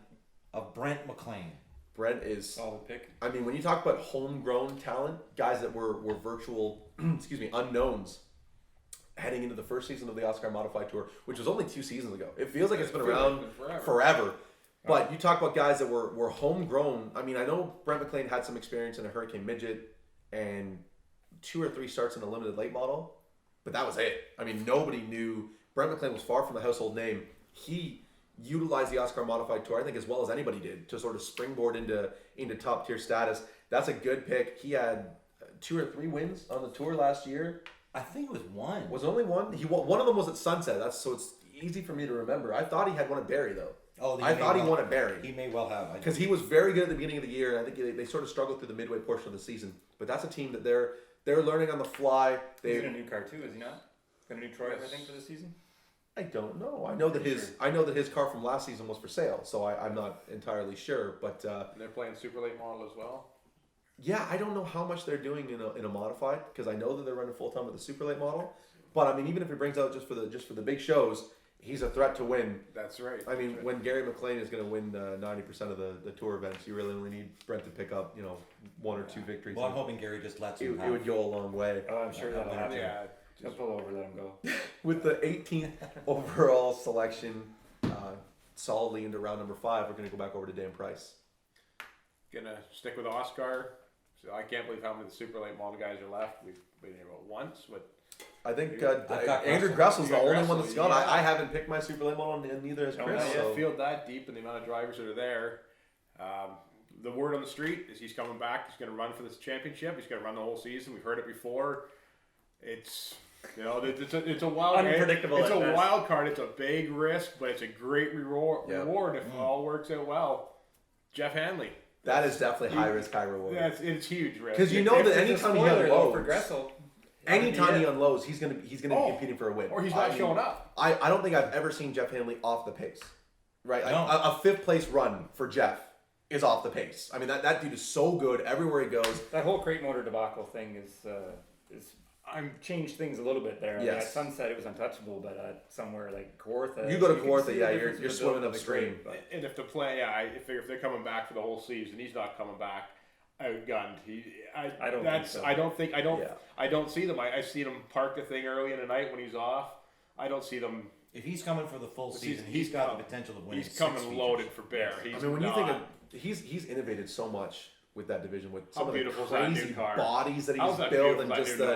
of Brent McLean. Brent is, Solid pick. I mean, when you talk about homegrown talent, guys that were virtual, unknowns, heading into the first season of the Oscar Modified Tour, which was only 2 seasons ago. It feels like it's been around forever. But you talk about guys that were homegrown. I mean, I know Brent McLean had some experience in a Hurricane Midget and 2 or 3 starts in a limited late model, but that was it. I mean, nobody knew. Brent McLean was far from a household name. He utilized the Oscar Modified Tour, I think, as well as anybody did to sort of springboard into top tier status. That's a good pick. He had 2 or 3 wins on the tour last year. I think it was one. Was it only one? One of them was at Sunset. So it's easy for me to remember. I thought he had one at Barrie though. Oh, I thought he won at Barrie. He may well have. Because he was very good at the beginning of the year, and I think they sort of struggled through the midway portion of the season. But that's a team that they're learning on the fly. He's in a new car too, is he not? Got a new Troy, I think, for this season. I don't know. I know that his car from last season was for sale, so I'm not entirely sure. But And they're playing super late model as well. yeah, I don't know how much they're doing in a modified, because I know that they're running full time with the super late model. But I mean, even if he brings out just for the big shows, he's a threat to win. That's right. I mean, when Gary McLean is going to win 90% of the tour events, you really only need Brent to pick up 1 or 2 victories. Well, I'm hoping Gary just lets it, him it would have. go a long way. Oh, I'm sure that'll happen. Yeah. He'll pull over, let him go. With the 18th overall selection, solidly into round number 5, we're going to go back over to Dan Price. Gonna stick with Oscar. So I can't believe how many of the super late model guys are left. We've been here about once, but I think I've got Andrew Gressel. Gressel's You the got only one Gressel, that's gone. yeah. I haven't picked my super late model, and neither has No, Chris. not yet. So. field that deep and the amount of drivers that are there. The word on the street is he's coming back. He's going to run for this championship. He's going to run the whole season. We've heard it before. It's it's a wild Unpredictable It's at a best. wild card. It's a big risk, but it's a great reward. Yeah. Reward if all works out well. Jeff Hanley. That is definitely high risk, high reward. It's huge risk. Because you know If that there's a anytime he spoiler, though, for unloads, Gressel, anytime he Yeah. unloads, he's gonna be competing for a win. or he's I not mean, showing up. I don't think I've ever seen Jeff Hanley off the pace. Right, like No. a 5th place run for Jeff is off the pace. I mean that dude is so good everywhere he goes. that whole crate motor debacle thing is changed things a little bit there. I mean, Yes. at Sunset it was untouchable, but somewhere like Kawartha, You go to can Kawartha, see the yeah, difference you're in the swimming build of the upstream. crate, but- And if the play, I figure if they're coming back for the whole season, he's not coming back outgunned. I don't think so. I don't Yeah. I don't see them. I see him park the thing early in the night when he's off. I don't see them. If he's coming for the full He's- season, he's he's got com- the potential of winning. He's coming 6 features. loaded for Bear. He's I mean, when you think not- of he's innovated so much with that division, with How some of the beautiful is that new crazy car? bodies that How's he's that built, beautiful, and that just new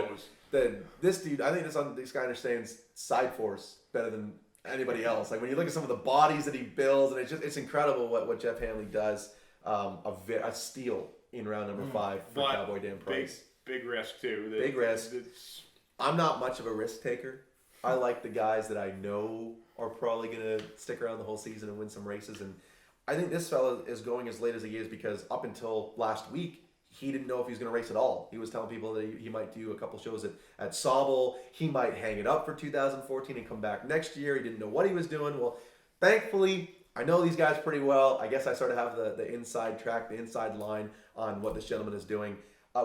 the nose? this dude. I think this guy understands side force better than anybody else. Like when you look at some of the bodies that he builds, and it's incredible what Jeff Hanley does. A steal in round number 5 for But Cowboy Dan Price. big risk too. Big risk. It's- I'm not much of a risk taker. I like the guys that I know are probably going to stick around the whole season and win some races. And I think this fella is going as late as he is because up until last week, he didn't know if he was going to race at all. He was telling people that he might do a couple shows at Sauble. He might hang it up for 2014 and come back next year. He didn't know what he was doing. Well, thankfully, I know these guys pretty well. I guess I sort of have the inside track, the inside line on what this gentleman is doing.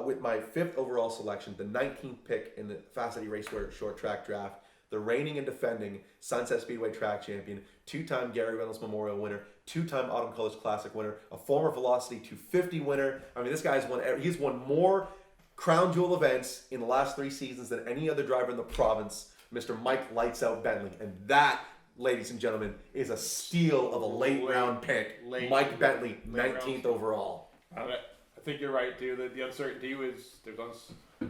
With my 5th overall selection, the 19th pick in the Fast Eddie Racewear Short Track Draft, the reigning and defending Sunset Speedway Track Champion, 2-time Gary Reynolds Memorial winner, 2-time Autumn Colors Classic winner, a former Velocity 250 winner. I mean, this guy's he's won more crown jewel events in the last 3 seasons than any other driver in the province, Mr. Mike Lights Out Bentley. And that, ladies and gentlemen, is a steal of a late round pick. Mike Bentley, 19th overall. I think you're right too. The uncertainty was there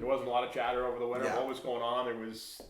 wasn't a lot of chatter over the winter. Yeah. What was going on? There was.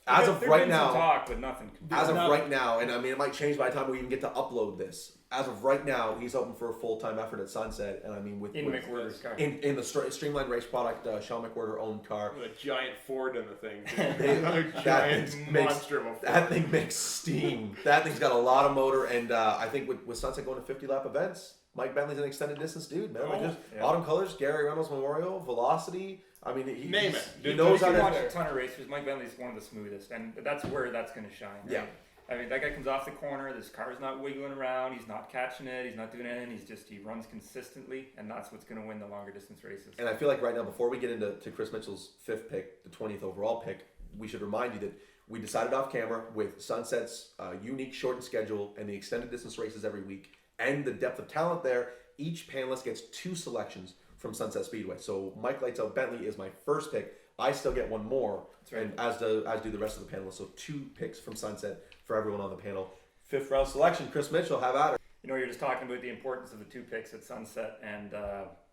As of There's right been some now, talk, but nothing. as of right now, and I mean it might change by the time we even get to upload this. As of right now, he's open for a full-time effort at Sunset, and I mean with McWhirter's car. in the streamlined race product, Sean McWhirter owned car. With a giant Ford in the thing. They- Another that giant thing makes- monster of a Ford. That thing makes steam. That thing's got a lot of motor, and I think with Sunset going to 50-lap events, Mike Bentley's an extended distance dude, man. Like just yeah. Autumn Colors, Gary Reynolds Memorial, Velocity. I mean, Name it. He Dude, knows If how you watch to. a ton of racers, Mike Bentley's one of the smoothest, and that's where that's going to shine. Right? Yeah. I mean, that guy comes off the corner. This car's not wiggling around. He's not catching it. He's not doing anything. He runs consistently, and that's what's going to win the longer distance races. And I feel like right now, before we get into Chris Mitchell's 5th pick, the 20th overall pick, we should remind you that we decided off camera with Sunset's unique shortened schedule and the extended distance races every week and the depth of talent there. Each panelist gets 2 selections from Sunset Speedway. So Mike Lights Out Bentley is my first pick. I still get one more, right. and as do the rest of the panelists. So 2 picks from Sunset for everyone on the panel. 5th round selection, Chris Mitchell, have at it. You know, you're just talking about the importance of the 2 picks at Sunset, and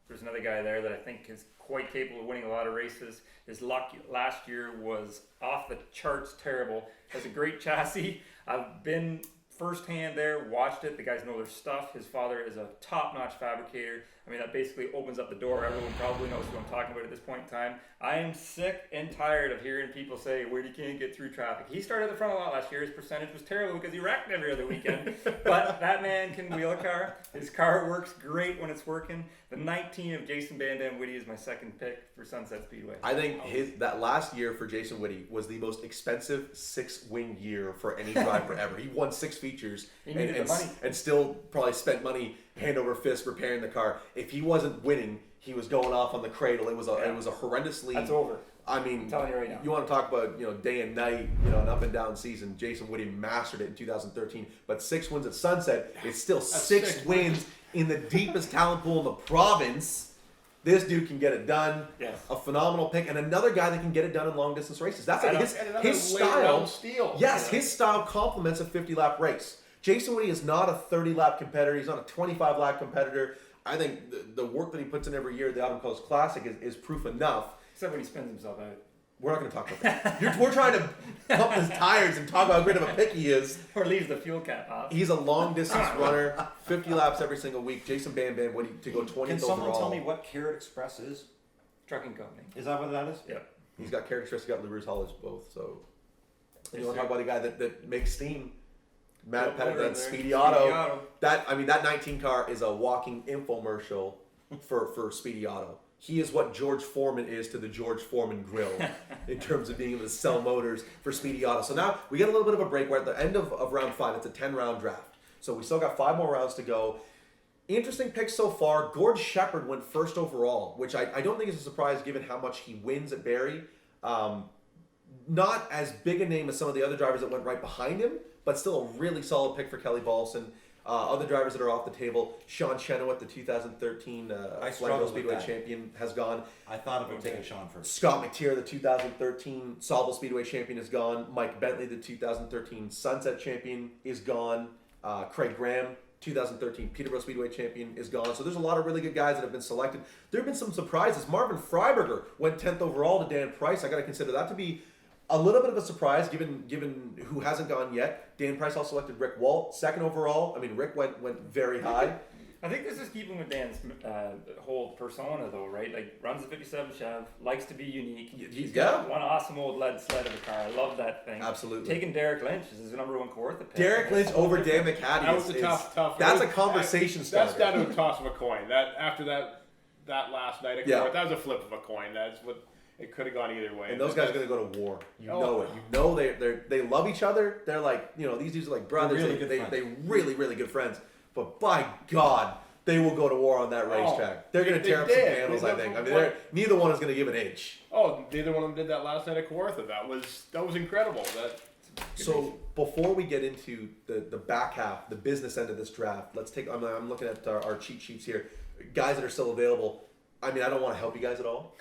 there's another guy there that I think is quite capable of winning a lot of races. His luck last year was off the charts terrible. Has a great chassis. I've been firsthand there, watched it. The guys know their stuff. His father is a top-notch fabricator. I mean, that basically opens up the door. Everyone probably knows who I'm talking about at this point in time. I am sick and tired of hearing people say, "Where you can't get through traffic." He started at the front a lot last year. His percentage was terrible because he wrecked every other weekend. But that man can wheel a car. His car works great when it's working. The 19 of Jason Bandam Whitty is my 2nd pick for Sunset Speedway. I think that last year for Jason Whitty was the most expensive 6-win year for any driver ever. He won 6 features He needed the money. and still probably spent money hand over fist repairing the car. If he wasn't winning, he was going off on the cradle. It was a horrendously. That's over. I mean, I'm telling you right now. You want to talk about day and night, an up and down season. Jason Whitty mastered it in 2013, but 6 wins at Sunset. It's still 6 wins in the deepest talent pool in the province. This dude can get it done. Yes. A phenomenal pick, and another guy that can get it done in long distance races. That's like And his another late style. round steal. Yes, his style complements a 50-lap race. Jason Whitty is not a 30-lap competitor. He's not a 25-lap competitor. I think the work that he puts in every year at the Autumn Colors Classic is proof enough. Except when he spins himself out. We're not going to talk about that. We're trying to pump his tires and talk about how great of a pick he is. Or leaves the fuel cap off. He's a long-distance runner, 50 laps every single week. Jason Bandam Whitty to go 20th Can someone overall. tell me what Carrot Express is? Trucking company. Is that what that is? Yep. He's got Carrot Express, he's got Luber's Haulage both. So you Yes, want sir. to talk about a guy that makes steam. Matt Yep, Pettit, over that there. Speedy Speedy Auto. Auto. That 19 car is a walking infomercial for Speedy Auto. He is what George Foreman is to the George Foreman grill in terms of being able to sell motors for Speedy Auto. So now we get a little bit of a break. We're at the end of round 5. It's a 10-round draft. So we still got 5 more rounds to go. Interesting picks so far. Gord Shepard went 1st overall, which I don't think is a surprise given how much he wins at Barrie. Not as big a name as some of the other drivers that went right behind him, but still a really solid pick for Kelly Balson. Other drivers that are off the table, Sean Chenoweth, the 2013 Flagler struggled with Speedway that. champion, has gone. I thought about taking Sean first. Scott McTeer, the 2013 Sauble Speedway champion, is gone. Mike Bentley, the 2013 Sunset champion, is gone. Craig Graham, 2013 Peterborough Speedway champion, is gone. So there's a lot of really good guys that have been selected. There have been some surprises. Marvin Freiberger went 10th overall to Dan Price. I got to consider that to be a little bit of a surprise, given who hasn't gone yet. Dan Price also selected Rick Walt, 2nd overall. I mean, Rick went very high. I think this is keeping with Dan's whole persona, though, right? Like, runs a 57 Chev, likes to be unique. He's got one awesome old lead sled of a car. I love that thing. Absolutely. Taking Derek Lynch as his #1 Kawartha pick. Derek Lynch over Dan McHattie. That was a tough. That's a conversation starter. That's down to a toss of a coin. That after that last night at court, that was a flip of a coin. That's what it could have gone either way. And those guys are going to go to war. You know it. You know they love each other. They're like, these dudes are like brothers. They're really, really good friends. But by God, they will go to war on that racetrack. They're going to tear up some panels, I think. I mean, neither one is going to give an inch. Oh, neither one of them did that last night at Kawartha. That was incredible. So before we get into the back half, the business end of this draft, let's take. I'm looking at our cheat sheets here. Guys that are still available. I mean, I don't want to help you guys at all,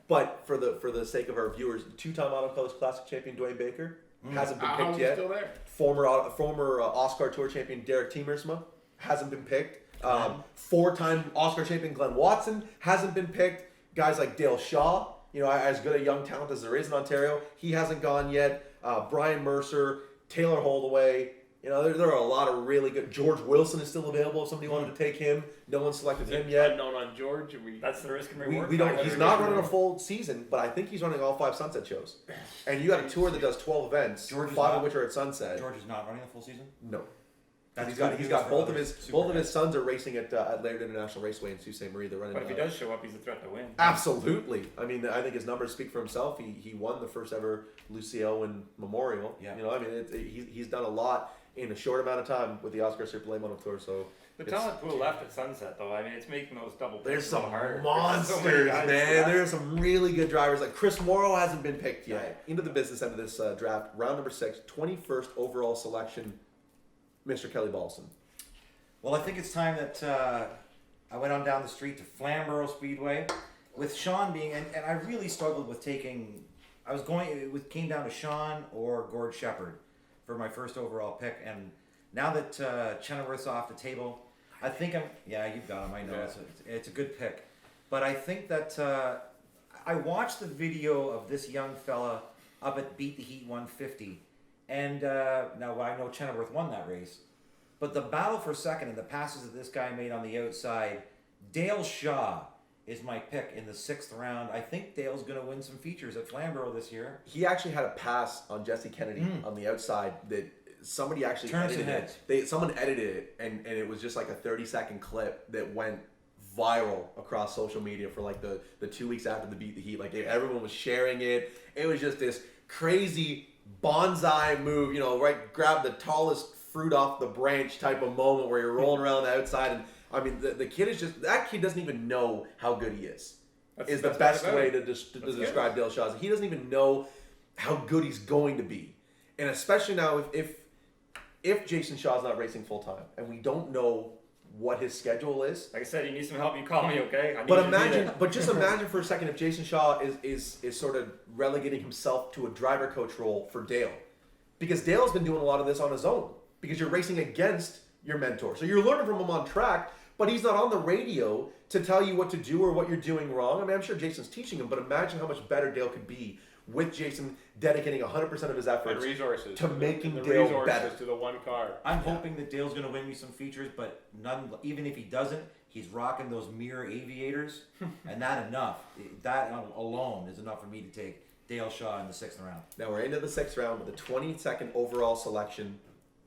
but for the sake of our viewers, 2-time Auto Colors Classic champion Dwayne Baker hasn't been picked yet. Still there? Former Oscar Tour champion Derek Tiemersma hasn't been picked. 4-time Oscar champion Glenn Watson hasn't been picked. Guys like Dale Shaw, as good a young talent as there is in Ontario, he hasn't gone yet. Brian Mercer, Taylor Holdaway. There are a lot of really good. George Wilson is still available if somebody wanted to take him. No one selected him yet. Unknown on George. That's the risk and reward. We don't. He's not running a full season, but I think he's running all 5 Sunset shows. And you got a tour that does 12 events, 5 of which are at Sunset. George is not running a full season? No. He's got both of his sons are racing at Laird International Raceway in Sault Ste. Marie. They're running. But if he does show up, he's a threat to win. Absolutely. I mean, I think his numbers speak for himself. He won the first ever Lucy Owen Memorial. Yeah. I mean, he's done a lot in a short amount of time with the Oscar Super Late Model Tour. So the talent pool left at Sunset, though. I mean, it's making those double. There's some harder. monsters, man. There's some really good drivers. Like Chris Morrow hasn't been picked yet. Into the business end of this draft, round number 6, 21st overall selection, Mr. Kelly Balson. Well, I think it's time that I went on down the street to Flamborough Speedway with Sean being, and I really struggled with taking. It came down to Sean or Gord Shepard for my first overall pick, and now that Chenoweth's off the table, I think you've got him. I know it's a good pick, but I think that I watched the video of this young fella up at Beat the Heat 150, and now I know Chenoweth won that race. But the battle for second and the passes that this guy made on the outside, Dale Shaw is my pick in the 6th round. I think Dale's going to win some features at Flamborough this year. He actually had a pass on Jesse Kennedy on the outside that somebody actually edited it. Someone edited it, and it was just like a 30-second clip that went viral across social media for like the 2 weeks after the Beat the Heat. Like everyone was sharing it. It was just this crazy bonsai move, grab the tallest fruit off the branch type of moment where you're rolling around the outside. And I mean, the kid is that kid doesn't even know how good he is. Is the best way to describe Dale Shaw. He doesn't even know how good he's going to be. And especially now if Jason Shaw's not racing full time and we don't know what his schedule is. Like I said, you need some help, you call me, okay? But just imagine for a second if Jason Shaw is sort of relegating himself to a driver coach role for Dale. Because Dale's been doing a lot of this on his own. Because you're racing against your mentor. So you're learning from him on track, but he's not on the radio to tell you what to do or what you're doing wrong. I mean, I'm sure Jason's teaching him, but imagine how much better Dale could be with Jason dedicating 100% of his efforts and resources to making Dale better. To the one car. I'm hoping that Dale's going to win me some features, but even if he doesn't, he's rocking those mirror aviators, and that alone is enough for me to take Dale Shaw in the 6th round. Now we're into the 6th round with the 22nd overall selection.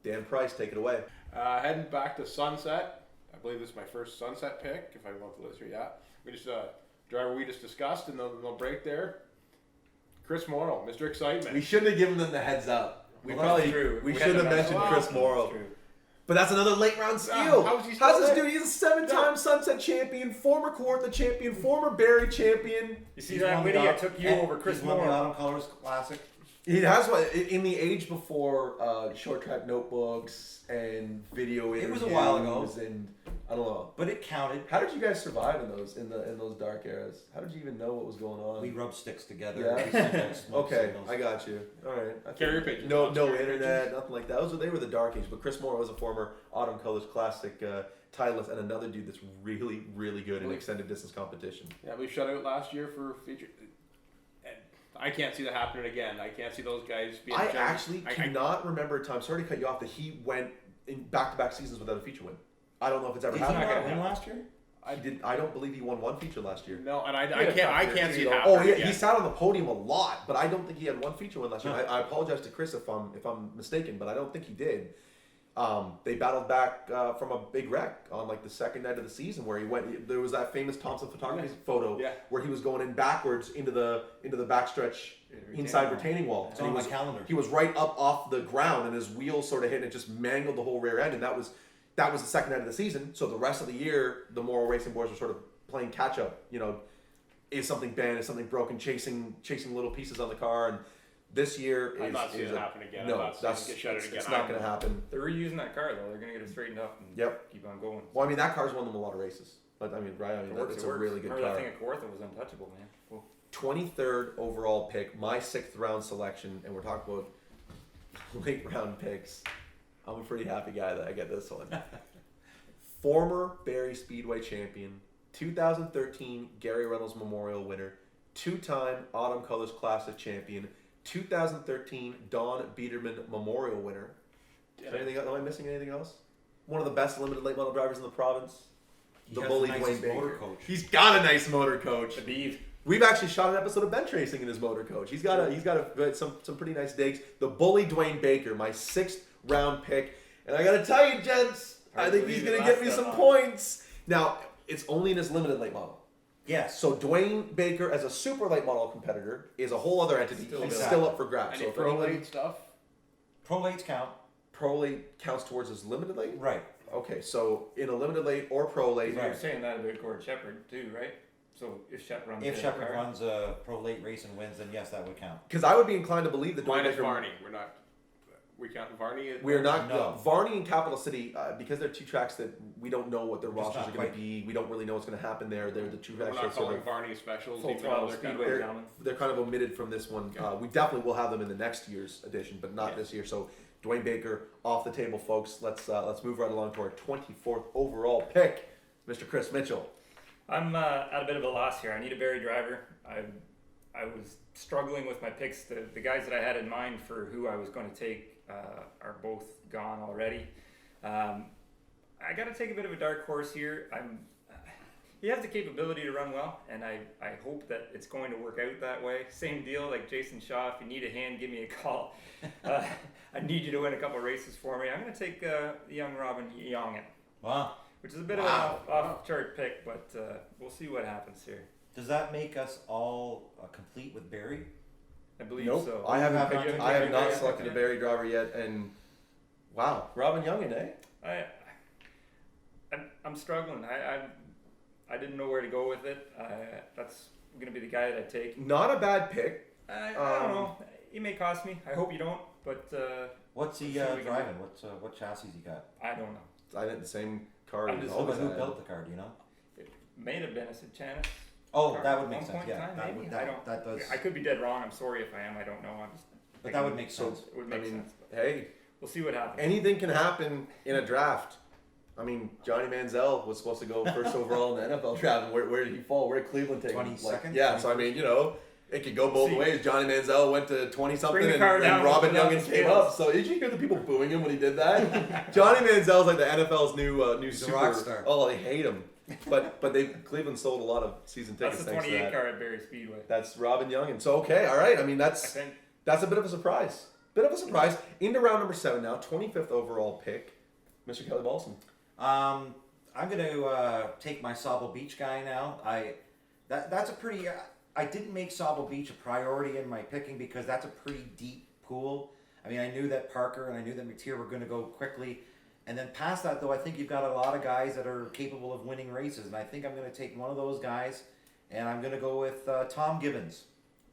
Dan Price, take it away. Heading back to Sunset. I believe this is my first Sunset pick, if I go to the list here. Yeah. We just driver we just discussed in the break there. Chris Morrow, Mr. Excitement. We shouldn't have given them the heads up. We should have mentioned Chris Morrow. But that's another late round steal. How's this dude? He's a 7-time Sunset champion, former Kawartha champion, former Barrie champion. You see that, Whitty? I took you over Chris Morrow. Won the Auto Colors Classic. He has one in the age before short track notebooks and video It interviews. was a while ago. And I don't know. But it counted. How did you guys survive in those dark eras? How did you even know what was going on? We rubbed sticks together. Yeah. We sent out smoke Okay, signals. I got you. All right. I Carrier figured. pigeons. No Carrier internet, pigeons. nothing like that. They were the dark age. But Chris Moore was a former Autumn Colors Classic titleist and another dude that's really, really good in extended distance competition. Yeah, we shut out last year for feature. And I can't see that happening again. I can't see those guys being. I shown. actually cannot remember a time. Sorry to cut you off. That he went in back-to-back seasons without a feature win. I don't know if it's ever Did he happened. not win last year? I don't believe he won one feature last year. No, and I had a can't. I tough can't year see too, it though. happening. Oh yeah, again. he sat on the podium a lot, but I don't think he had one feature win last year. Huh. I apologize to Chris if I'm mistaken, but I don't think he did. They battled back from a big wreck on like the second night of the season where he went. There was that famous Thompson photography photo where he was going in backwards into the backstretch inside retaining wall. It's And on he my was, calendar. He was right up off the ground, and his wheels sort of hit and it just mangled the whole rear end. And that was the second night of the season. So the rest of the year, the Morrow Racing boys were sort of playing catch up. You know, is something bent? Is something broken? Chasing little pieces on the car. And this year I'm is not seeing is it a- happen again. No, I'm not seeing that's it get shut it's, again. it's not going to happen. They're reusing that car though. They're gonna get it straightened up and Yep. keep on going. Well, I mean that car's won them a lot of races. But I mean, right? I mean, It works, it's it a works. really good Remember car. that thing at Kawartha was untouchable, man. Cool. 23rd overall pick, my 6th round selection, and we're talking about late round picks. I'm a pretty happy guy that I get this one. Former Barrie Speedway champion, 2013 Gary Reynolds Memorial winner, 2-time Autumn Colors Classic champion, 2013 Don Biederman Memorial winner. Is there anything, am I missing anything else? One of the best limited late model drivers in the province. He The has bully the Dwayne nicest Baker. motor coach. He's got a nice motor coach. The Beeve. We've actually shot an episode of bench racing in his motor coach. He's got some pretty nice digs. The bully Dwayne Baker, my 6th round pick, and I gotta tell you, gents, I think he's gonna get me some points. Now it's only in his limited late model. Yes. So Dwayne Baker as a super late model competitor is a whole other entity. Still He's good. still up for grabs. Any So if pro anyone late stuff? Pro lates count. pro late counts towards his limited late. Right. Okay, so in a limited late or pro late, You were saying that about Gord Shepard too, right? So if Shepard runs, If the Shepard car, runs a pro late race and wins, then yes, that would count. because I would be inclined to believe that Dwayne Minus Baker. Varney. We count Varney. We're not No. Varney and Capital City because they're two tracks that we don't know what their Just rosters not are going to quite. be. We don't really know what's going to happen there. They're the two We're tracks not that sort calling of Varney specials. full even though throttle they're kind of- speedway they're- gentlemen. they're kind of omitted from this one. We definitely will have them in the next year's edition, but not Yeah. this year. So Dwayne Baker off the table, folks. Let's move right along to our 24th overall pick, Mr. Chris Mitchell. I'm at a bit of a loss here. I need a Barrie driver. I was struggling with my picks. The guys that I had in mind for who I was going to take are both gone already. I got to take a bit of a dark horse here. He has the capability to run well, and I hope that it's going to work out that way. Same deal like Jason Shaw. If you need a hand, give me a call. I need you to win a couple races for me. I'm going to take young Robin Youngin, Wow. which is a bit Wow. of an off-chart pick, but we'll see what happens here. Does that make us all complete with Barrie? I believe Nope, so. I haven't. have Picked, not I have taken not Barrie selected a yet. Barrie driver yet, and wow, Robin Youngin, eh? I'm struggling. I didn't know where to go with it. That's going to be the guy that I take. Not a bad pick. I don't know. He may cost me. I hope you don't. But What's he Let's see what we can driving? What chassis he got? I don't know. I think the same car. I'm he's just always Who had. built the car? Do you know? It may have been a Sachanis. Oh, car that at would make one sense. point in Yeah, time, that maybe. would I don't. that does. I could be dead wrong. I'm sorry if I am. I don't know. I'm just. But that would make sense. It would I make mean, sense. But hey, we'll see what happens. anything can happen in a draft. I mean, Johnny Manziel was supposed to go first overall in the NFL draft. And where did he fall? Where did Cleveland take him? 22nd? Yeah, so I mean, it could go both See. ways. Johnny Manziel went to 20-something, Bring the and, car down, Robin put it on Youngin the came scales. up. So did you hear the people booing him when he did that? Johnny Manziel's like the NFL's new He's a super rock star. Oh, they hate him. But Cleveland sold a lot of season That's tickets. the thanks to 28 that. car at Barrie Speedway. That's Robin Youngin. So okay, all right. I mean, I that's think. a bit of a surprise. Bit of a surprise. Into round number 7 now, 25th overall pick, Mr. Kelly Balson. I'm going to take my Sauble Beach guy now. That's a pretty. I didn't make Sauble Beach a priority in my picking because that's a pretty deep pool. I mean, I knew that Parker and I knew that Mateer were going to go quickly. And then past that, though, I think you've got a lot of guys that are capable of winning races. And I think I'm going to take one of those guys, and I'm going to go with Tom Gibbons.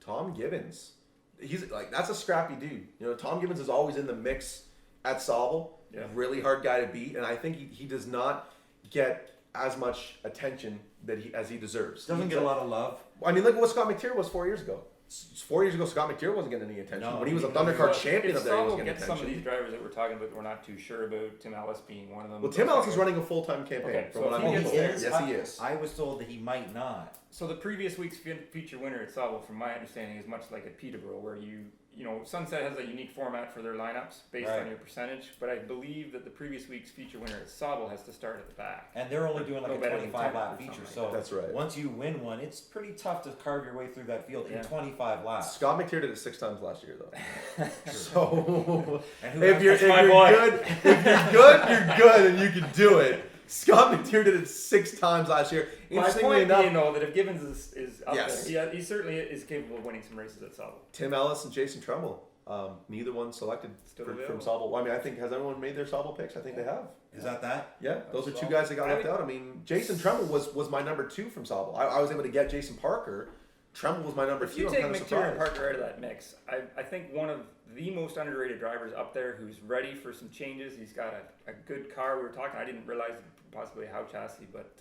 Tom Gibbons. he's like, that's a scrappy dude. You know, Tom Gibbons is always in the mix at Sauble. Yeah. Really hard guy to beat, and I think he does not get as much attention as he deserves. Doesn't get a lot of love. I mean, look at what Scott McTeer was 4 years ago. 4 years ago, Scott McTeer wasn't getting any attention. No, when he was a he- Thundercard champion If up there, he was Sauble getting gets some of attention. these drivers that we're talking about that we're not too sure about, Tim Ellis being one of them. Well, Tim Ellis is running a full-time campaign. Okay, from so what if I'm he told. gets there- Yes, he is. I was told that he might not. So the previous week's feature winner at Sauble, from my understanding, is much like at Peterborough, where you know, Sunset has a unique format for their lineups based Right. on your percentage, but I believe that the previous week's feature winner at Sauble has to start at the back. And they're only doing like No a better than 25 10th lap or feature. something So That's right. once you win one, it's pretty tough to carve your way through that field in Yeah. 25 laps. Scott McTeer did it 6 times last year, though. So And who if has- you're, That's my good, boy. you're good, and you can do it. Scott McTeer did it 6 times last year. My Interestingly point enough, being, though, that if Gibbons is up Yes. there, he certainly is capable of winning some races at Sauble. Tim Ellis and Jason Trumbull, neither one selected Still from available. Sauble. Well, I mean, I think, has everyone made their Sauble picks? I think they have. Is that? Yeah, those are two Sauble. guys that got I left would- out. I mean, Jason Trumbull was my number 2 from Sauble. I was able to get Jason Parker. Trumbull was my number If 2. you I'm take kind of McTeer and surprised. Parker out of that mix, I think one of the most underrated drivers up there who's ready for some changes. He's got a good car. We were talking, I didn't realize possibly how chassis, but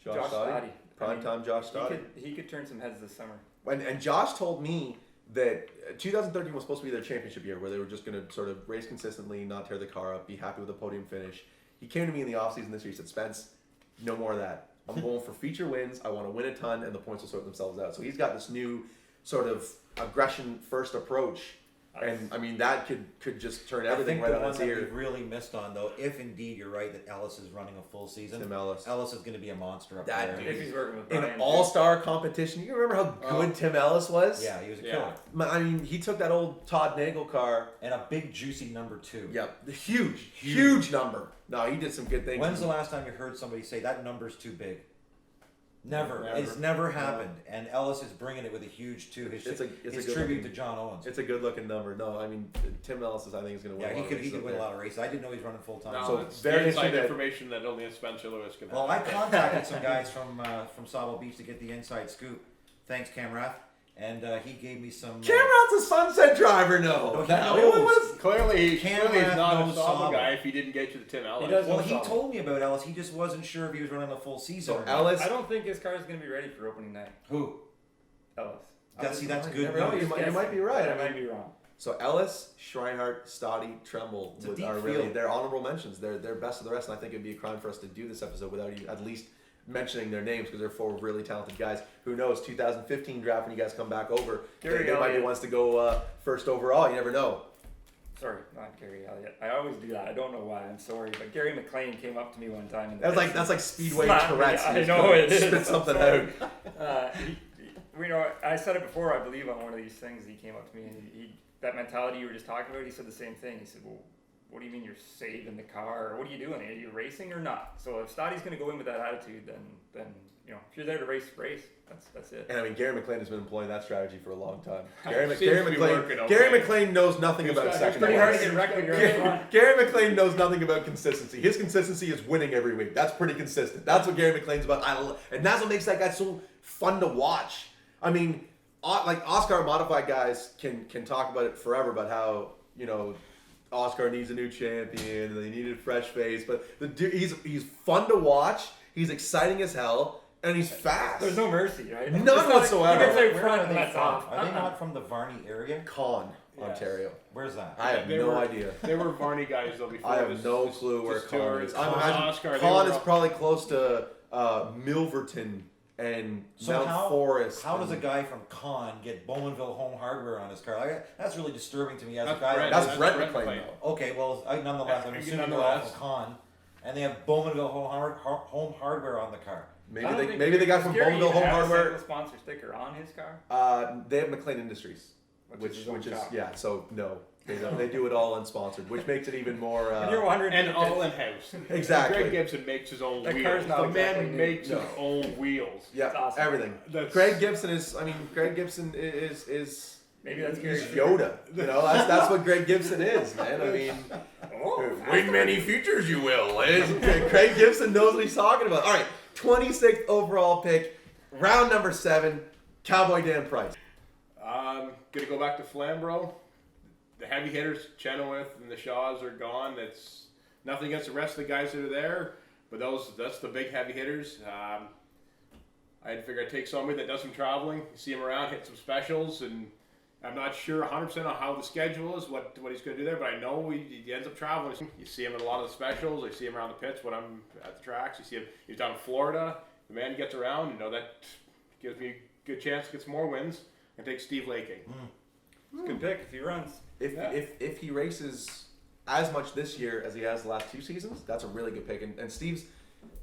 Josh Stoddy. Prime time Josh Stoddy. He could turn some heads this summer. And Josh told me that 2013 was supposed to be their championship year, where they were just going to sort of race consistently, not tear the car up, be happy with a podium finish. He came to me in the offseason this year. He said, "Spence, no more of that. I'm going for feature wins. I want to win a ton, and the points will sort themselves out." So he's got this new sort of aggression-first approach. And I mean, that could just turn I everything think right the on one its that ear. we've really missed on, though, if indeed you're right that Ellis is running a full season, Tim Ellis. Ellis is going to be a monster up That there. dude. If he's working with In Brian. all-star competition, you remember how good Tim Ellis was? Yeah, he was a Yeah. killer. I mean, he took that old Todd Nagel car. And a big, juicy number 2. Yep, the huge number. No, he did some good things. When's the last time you heard somebody say that number's too big? Never. Never. It's never happened. And Ellis is bringing it with a huge 2. His It's a his good tribute looking- to John Owens. It's a good-looking number. No, I mean, Tim Ellis is, I think, is going to win. Yeah, a lot of he races could up win a there. lot of races. I didn't know he's running full time. No, So it's very the inside interesting that- information that only Spencer Lewis can have. Well, I contacted some guys from Sauble Beach to get the inside scoop. Thanks, Camrath. And he gave me some. Cameron's a Sunset driver, no. No, he That- knows. what is- Clearly, Cameron he's not a knows Sauble Sauble. guy if he didn't get you the Tim Ellis. He does. Well, he Sauble. told me about Ellis. He just wasn't sure if he was running a full season. So or not. Ellis, I don't think his car is going to be ready for opening night. Who? Ellis. That's you good never know. news. You might be right. I I might mean, be wrong. so Ellis, Schreinerdt, Stoddy, Tremble It's a deep are really field. they're honorable mentions. They're best of the rest, and I think it'd be a crime for us to do this episode without even at least mentioning their names because they're 4 really talented guys. Who knows? 2015 draft when you guys come back over, Gary they might be Elliott. ones to go first overall. You never know. Sorry, not Gary Elliott. I always do that. I don't know why. I'm sorry, but Gary McLean came up to me one time. And That's like Speedway Slapped me. Tourette's. I You just know gotta it is. Spit I'm something sorry. out. You know, I said it before. I believe on one of these things, he came up to me and he that mentality you were just talking about. He said the same thing. He said, "Well, what do you mean you're saving the car? Or what are you doing? Are you racing or not?" So if Stoddy's going to go in with that attitude, then you know, if you're there to race, race. That's it. And I mean, Gary McLean has been employing that strategy for a long time. Seems to be working okay. Gary McLean knows nothing He's about got- second it's Pretty hard to place. get wrecked when you're in front. Gary McLean knows nothing about consistency. His consistency is winning every week. That's pretty consistent. That's what Gary McLean's about. And that's what makes that guy so fun to watch. I mean, like Oscar modified guys can talk about it forever about how, you know, Oscar needs a new champion and they needed a fresh face. But the dude, he's fun to watch. He's exciting as hell. And he's fast. There's no mercy, right? None It's not like whatsoever. He gets out Where front are and they that's from? off. Are they not from the Varney area? Con, Yes. Ontario. Where's that? I have They no were- idea. They were Varney guys though before. I have this- no this- clue where this Con tour. is. Con, I'm imagining Oscar, they Con were is up- probably close to Milverton and So Mount how, Forest. how does a and- guy from Con get Bowmanville Home Hardware on his car? That's really disturbing to me as a That's guy. Brett. That's That's Brett Brett McLean, McLean. though. Okay, well, nonetheless, I'm Yeah, assuming they're all nonetheless. from Con, and they have Bowmanville Home Hardware on the car. Maybe they got from Gary Bowmanville even Home has a Hardware. single sponsor sticker on his car. They have McLean Industries, Which is his own shop. yeah. So no, they don't. They do it all unsponsored, which makes it even more. And you're wondering, And all in house. Exactly. Greg Gibson makes his own That wheels. car's not The man exactly new. makes No. his own wheels. Yeah, That's awesome. everything. That's- Greg Gibson is. I mean, Greg Gibson is. maybe that's He's Gary. Yoda. You know, that's what Greg Gibson is, man. I mean. Oh, Win many features, you will. Craig Gibson knows what he's talking about. All right, 26th overall pick, round number 7, Cowboy Dan Price. going to go back to Flamborough. The heavy hitters, Chenoweth and the Shaws are gone. That's nothing against the rest of the guys that are there, but that's the big heavy hitters. I'd figure I'd take somebody that does some traveling, see him around, hit some specials, and I'm not sure 100% on how the schedule is, what he's going to do there, but I know he ends up traveling. You see him at a lot of the specials. I see him around the pits when I'm at the tracks. You see him, he's down in Florida. The man gets around, that gives me a good chance to get some more wins and take Steve Laking. It's a good pick if he runs. If he races as much this year as he has the last 2 seasons, that's a really good pick. And Steve's,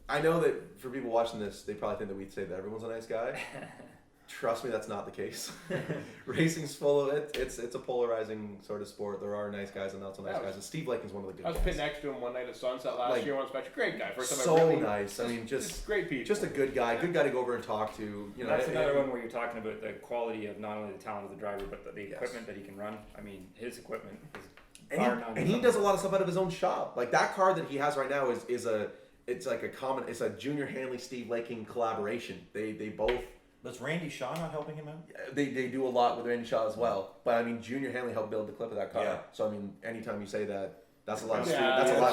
I know that for people watching this, they probably think that we'd say that everyone's a nice guy. Trust me, that's not the case. Racing's full of it. It's a polarizing sort of sport. There are nice guys and not so nice guys. And Steve Laking's one of the good I was guys. pitting next to him one night at Sunset last year. One special, great guy. First time So I really, nice. I mean, just great people. Just a good guy to go over and talk to. That's another one where you're talking about the quality of not only the talent of the driver, but the equipment that he can run. I mean, his equipment is and he does a lot of stuff out of his own shop. Like that car that he has right now is a Junior Hanley Steve Laking collaboration. They both. Was Randy Shaw not helping him out? They do a lot with Randy Shaw as well. But I mean, Junior Hanley helped build the clip of that car. Yeah. So I mean, anytime you say that, that's a lot of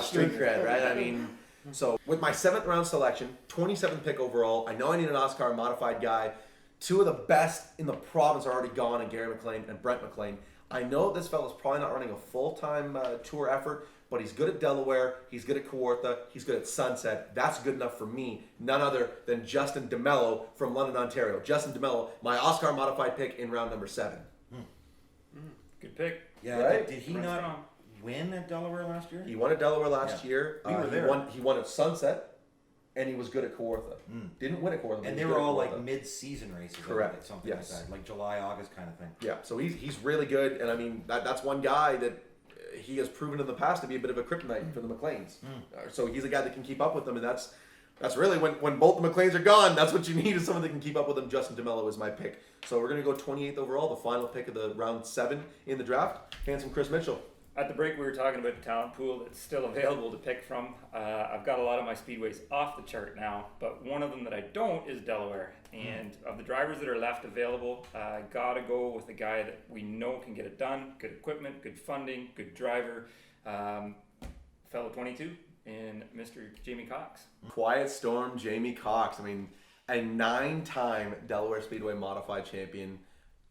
street street cred, right? I mean, so with my 7th round selection, 27th pick overall, I know I need an Oscar modified guy. 2 of the best in the province are already gone, and Gary McLean and Brent McLean. I know this fella's probably not running a full-time tour effort, but he's good at Delaware, he's good at Kawartha, he's good at Sunset. That's good enough for me. None other than Justin DeMello from London, Ontario. Justin DeMello, my Oscar modified pick in round number 7. good pick. Yeah, Right? did he not win at Delaware last year? He won at Delaware last year. We were there. He won at Sunset, and he was good at Kawartha. Didn't win at Kawartha. but And he they was were good at all Kawartha. like mid-season races. Correct. Like something Yes. like that, like July, August kind of thing. Yeah, so he's really good, and I mean that's one guy that he has proven in the past to be a bit of a kryptonite for the McLeans. So he's a guy that can keep up with them, and that's really when both the McLeans are gone, that's what you need is someone that can keep up with them. Justin DeMello is my pick. So we're gonna go 28th overall, the final pick of the round 7 in the draft. Handsome Chris Mitchell. At the break, we were talking about the talent pool that's still available to pick from. I've got a lot of my speedways off the chart now, but one of them that I don't is Delaware. And of the drivers that are left available, gotta go with a guy that we know can get it done. Good equipment, good funding, good driver. Fellow 22 in Mr. Jamie Cox. Quiet Storm, Jamie Cox. I mean, a 9-time Delaware Speedway modified champion.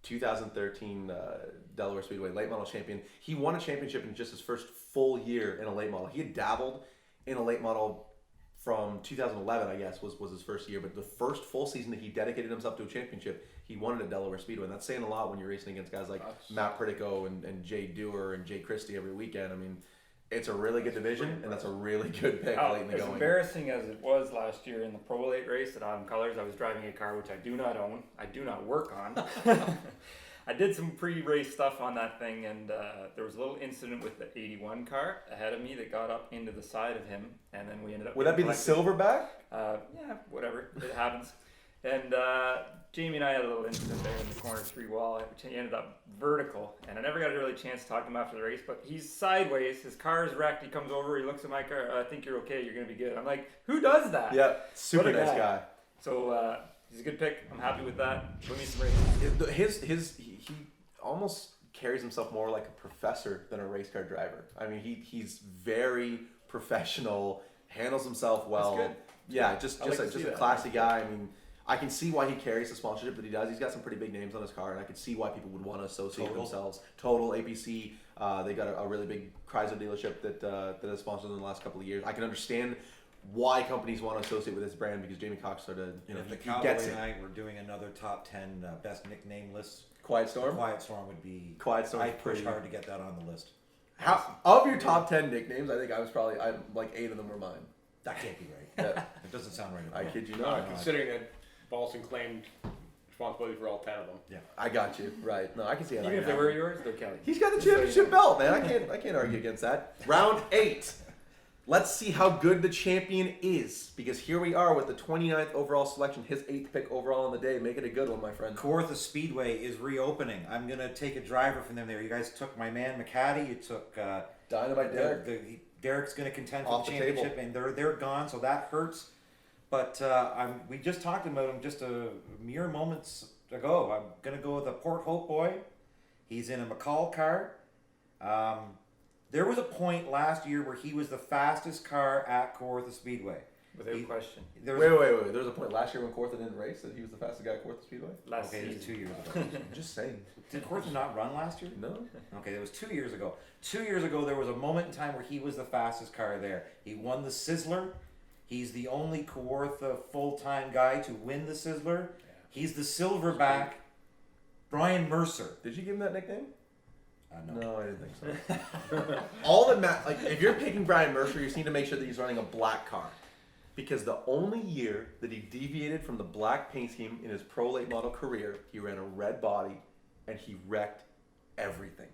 2013 Delaware Speedway late model champion. He won a championship in just his first full year in a late model. He had dabbled in a late model from 2011, I guess, was his first year. But the first full season that he dedicated himself to a championship, he won it at Delaware Speedway. And that's saying a lot when you're racing against guys like Matt Pritico and Jay Dewar and Jay Christie every weekend. I mean, it's a really good division, and that's a really good pick late in the As going. embarrassing as it was last year in the Pro Late race at Autumn Colors, I was driving a car which I do not own, I do not work on. I did some pre-race stuff on that thing, and there was a little incident with the 81 car ahead of me that got up into the side of him, and then we ended up... Would that be the Silverback? Yeah, whatever. It happens. And Jamie and I had a little incident there in the corner 3 wall, which he ended up vertical. And I never got a really chance to talk to him after the race, but he's sideways. His car is wrecked. He comes over. He looks at my car. I think you're okay. You're going to be good. I'm like, who does that? Yeah, super What a nice guy. guy. So he's a good pick. I'm happy with that. Put me some races. He almost carries himself more like a professor than a race car driver. I mean, he's very professional, handles himself well. That's good. Yeah, just I like to a see that. classy guy. I mean, I can see why he carries the sponsorship that he does. He's got some pretty big names on his car, and I can see why people would want to associate Total. themselves. Total, APC, they got a really big Chrysler dealership that has sponsored them in the last couple of years. I can understand why companies want to associate with this brand because Jamie Cox sort of, And if the he Cowboy gets and it. I were doing another top 10 best nickname lists, Quiet Storm. Quiet Storm would be. Quiet Storm's I'd push pretty- hard to get that on the list. How of your top 10 nicknames? I think I like 8 of them were mine. That can't be right. Yeah. It doesn't sound right. at I all. kid you No, not. considering that Balson claimed responsibility for all 10 of them. Yeah. I got you right. No, I can see how that Even if can they were happen. yours, they're Kelly. He's got the championship belt, man. I can't argue against that. Round 8. Let's see how good the champion is because here we are with the 29th overall selection, his 8th pick overall in the day. Make it a good one, my friend. Kawartha Speedway is reopening. I'm gonna take a driver from them there. You guys took my man McCaddy. You took Dynamite Derek. Derek's gonna contend for Off the the championship, and they're gone, so that hurts. But we just talked about him just a mere moments ago. I'm gonna go with a Port Hope boy, He's in a McCall car. There was a point last year where he was the fastest car at Kawartha Speedway. Without question. There was Wait. There was a point last year when Kawartha didn't race that he was the fastest guy at Kawartha Speedway? Last Okay, it was season. 2 years ago. I'm just saying. Did Kawartha not run last year? No. Okay, it was 2 years ago. 2 years ago, there was a moment in time where he was the fastest car there. He won the Sizzler. He's the only Kawartha full-time guy to win the Sizzler. He's the silverback. Brian Mercer. Did you give him that nickname? No. No, I didn't think so. All that like if you're picking Brian Mercer, you just need to make sure that he's running a black car. Because the only year that he deviated from the black paint scheme in his pro late model career, he ran a red body and he wrecked everything.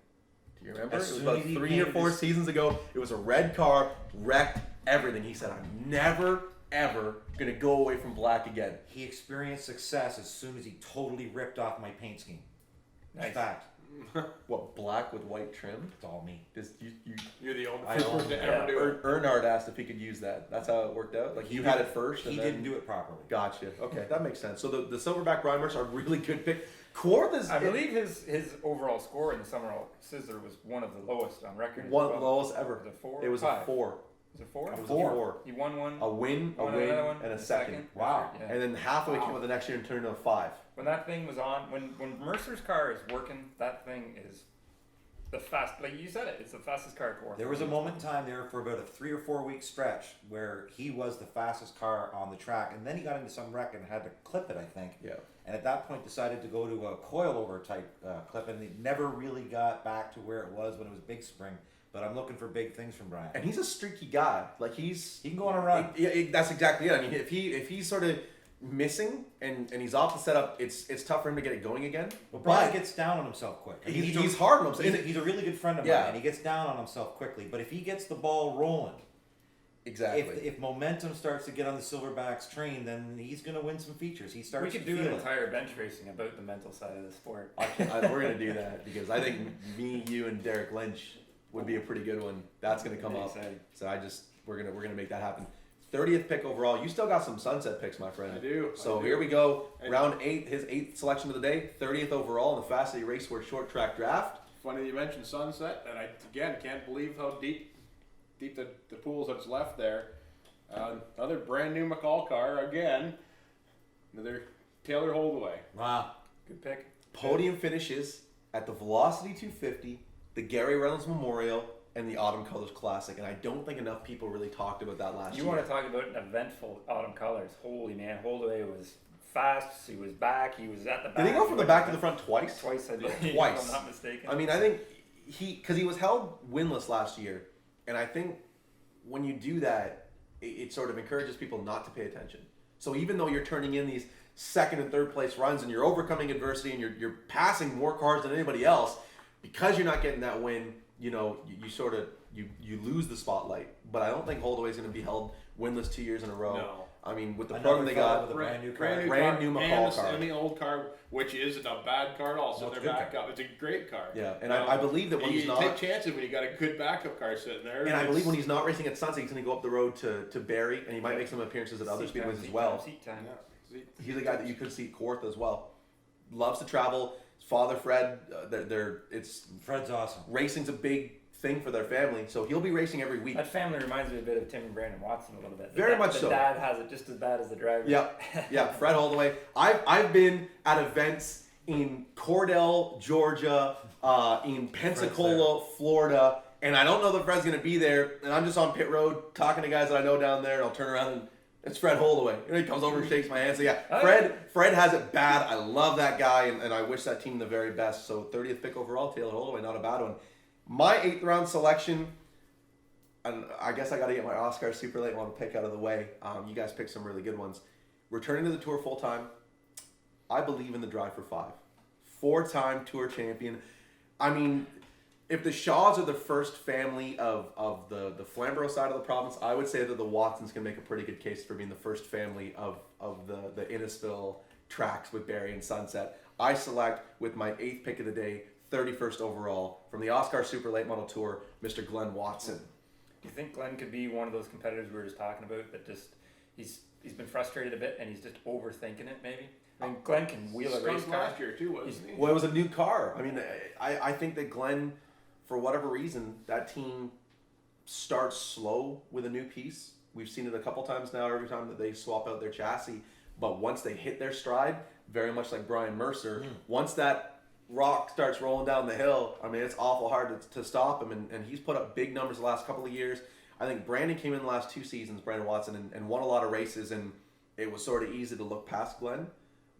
Do you remember? As It was soon about as he 3 or 4 painted his- seasons ago. It was a red car, wrecked everything. He said, I'm never, ever going to go away from black again. He experienced success as soon as he totally ripped off my paint scheme. Nice. Fact. What, black with white trim? It's all me. Just, You're the only I person own to it. ever do it. Earnhardt asked if he could use that. That's how it worked out. Like you had it first. And He then... didn't do it properly. Gotcha. Okay, that makes sense. So the silverback Brian Mercer are a really good pick. Kawartha's I believe his overall score in the Summer Sizzler was one of the lowest on record. as one well. lowest ever. Was it 4? It was Five? a 4. Was it 4? It was a Four. 4. He won one. A win, won another one, and a the second. Wow. Yeah. And then Hathaway came out the next year and turned into a 5. When that thing was on, when Mercer's car is working, that thing is the fast. Like you said it, it's the fastest car at Kawartha. There was a moment in time there for about a 3 or 4 week stretch where he was the fastest car on the track, and then he got into some wreck and had to clip it, I think. Yeah. And at that point decided to go to a coilover type clip, and he never really got back to where it was when it was Big Spring. But I'm looking for big things from Brian. And he's a streaky guy. Like he can go on a run. That's exactly it. I mean, if he's sort of missing and he's off the setup, it's tough for him to get it going again. But Brian gets down on himself quick. I mean, He's hard on himself. He's a really good friend of Yeah. mine, and he gets down on himself quickly. But if he gets the ball rolling, Exactly. if momentum starts to get on the Silverback's train, then he's going to win some features. He starts. We could to do feel an it. entire bench racing about the mental side of the sport. We're gonna do that because I think me, you, and Derek Lynch would be a pretty good one. That's gonna come up. Exciting. So we're gonna make that happen. 30th pick overall. You still got some sunset picks, my friend. I do. So I do. here we go. And- Round 8, his 8th selection of the day. 30th overall in the Fast Eddie Racewear Short Track Draft. Funny that you mentioned Sunset, and I again can't believe how deep the pools that's left there. Another brand new McCall car again. Another Taylor Holdaway. Wow. Good pick. Podium finishes at the Velocity 250, the Gary Reynolds Memorial, and the Autumn Colors Classic. And I don't think enough people really talked about that last You year. want to talk about an eventful autumn colors? Holy man, Holdaway was fast. He was back. He was at the back. Did he go from the back to the front twice? Twice, I believe. Twice. If I'm not mistaken. I mean, I think because he was held winless last year, and I think when you do that, it sort of encourages people not to pay attention. So even though you're turning in these second and third place runs and you're overcoming adversity and you're passing more cars than anybody else, because you're not getting that win, you know, you sort of you lose the spotlight. But I don't think Holdaway's going to be held winless 2 years in a row. No. I mean, with the Another program they fella got, with a brand new car. Brand new McCall and car. And the old car, which isn't a bad car also. No, it's a They're good back up. It's a great car. yeah, and I believe that when you he's not, take chances when you got a good backup car sitting there. and I believe It's- when he's not racing at Sunset, he's going to go up the road to Barrie, and he might make some appearances at other Seat speedways time, as well. Seat time. Yeah. He's a guy that you could see at Kawartha as well. Loves to travel. His father Fred, it's Fred's awesome. racing's a big thing for their family, so he'll be racing every week. That family reminds me a bit of Tim and Brandon Watson a little bit. Very much the so. dad has it just as bad as the driver. Yeah, Fred Holdaway. I've been at events in Cordell, Georgia, in Pensacola, Florida, and I don't know that Fred's gonna be there, and I'm just on pit road talking to guys that I know down there, and I'll turn around and it's Fred Holdaway. You know, he comes over and shakes my hand. So yeah, Fred has it bad. I love that guy, and I wish that team the very best. So 30th pick overall, Taylor Holdaway, not a bad one. My 8th round selection, and I guess I got to get my Oscar super late one pick out of the way. You guys picked some really good ones. Returning to the Tour full time, I believe in the Drive for 5. 4-time Tour champion. I mean, if the Shaws are the first family of the Flamborough side of the province, I would say that the Watsons can make a pretty good case for being the first family of the Innisfil tracks with Barrie and Sunset. I select with my 8th pick of the day, 31st overall, from the Oscar Super Late Model Tour, Mr. Glenn Watson. Do you think Glenn could be one of those competitors we were just talking about that just he's been frustrated a bit and he's just overthinking it maybe. I mean, Glenn can wheel a race Skunk car. last year too, wasn't he? Well, it was a new car. I mean, I think that Glenn, for whatever reason, that team starts slow with a new piece. We've seen it a couple times now, every time that they swap out their chassis. But once they hit their stride, very much like Brian Mercer, once that rock starts rolling down the hill, I mean, it's awful hard to stop him. And he's put up big numbers the last couple of years. I think Brandon came in the last 2 seasons, Brandon Watson, and won a lot of races. And it was sort of easy to look past Glenn.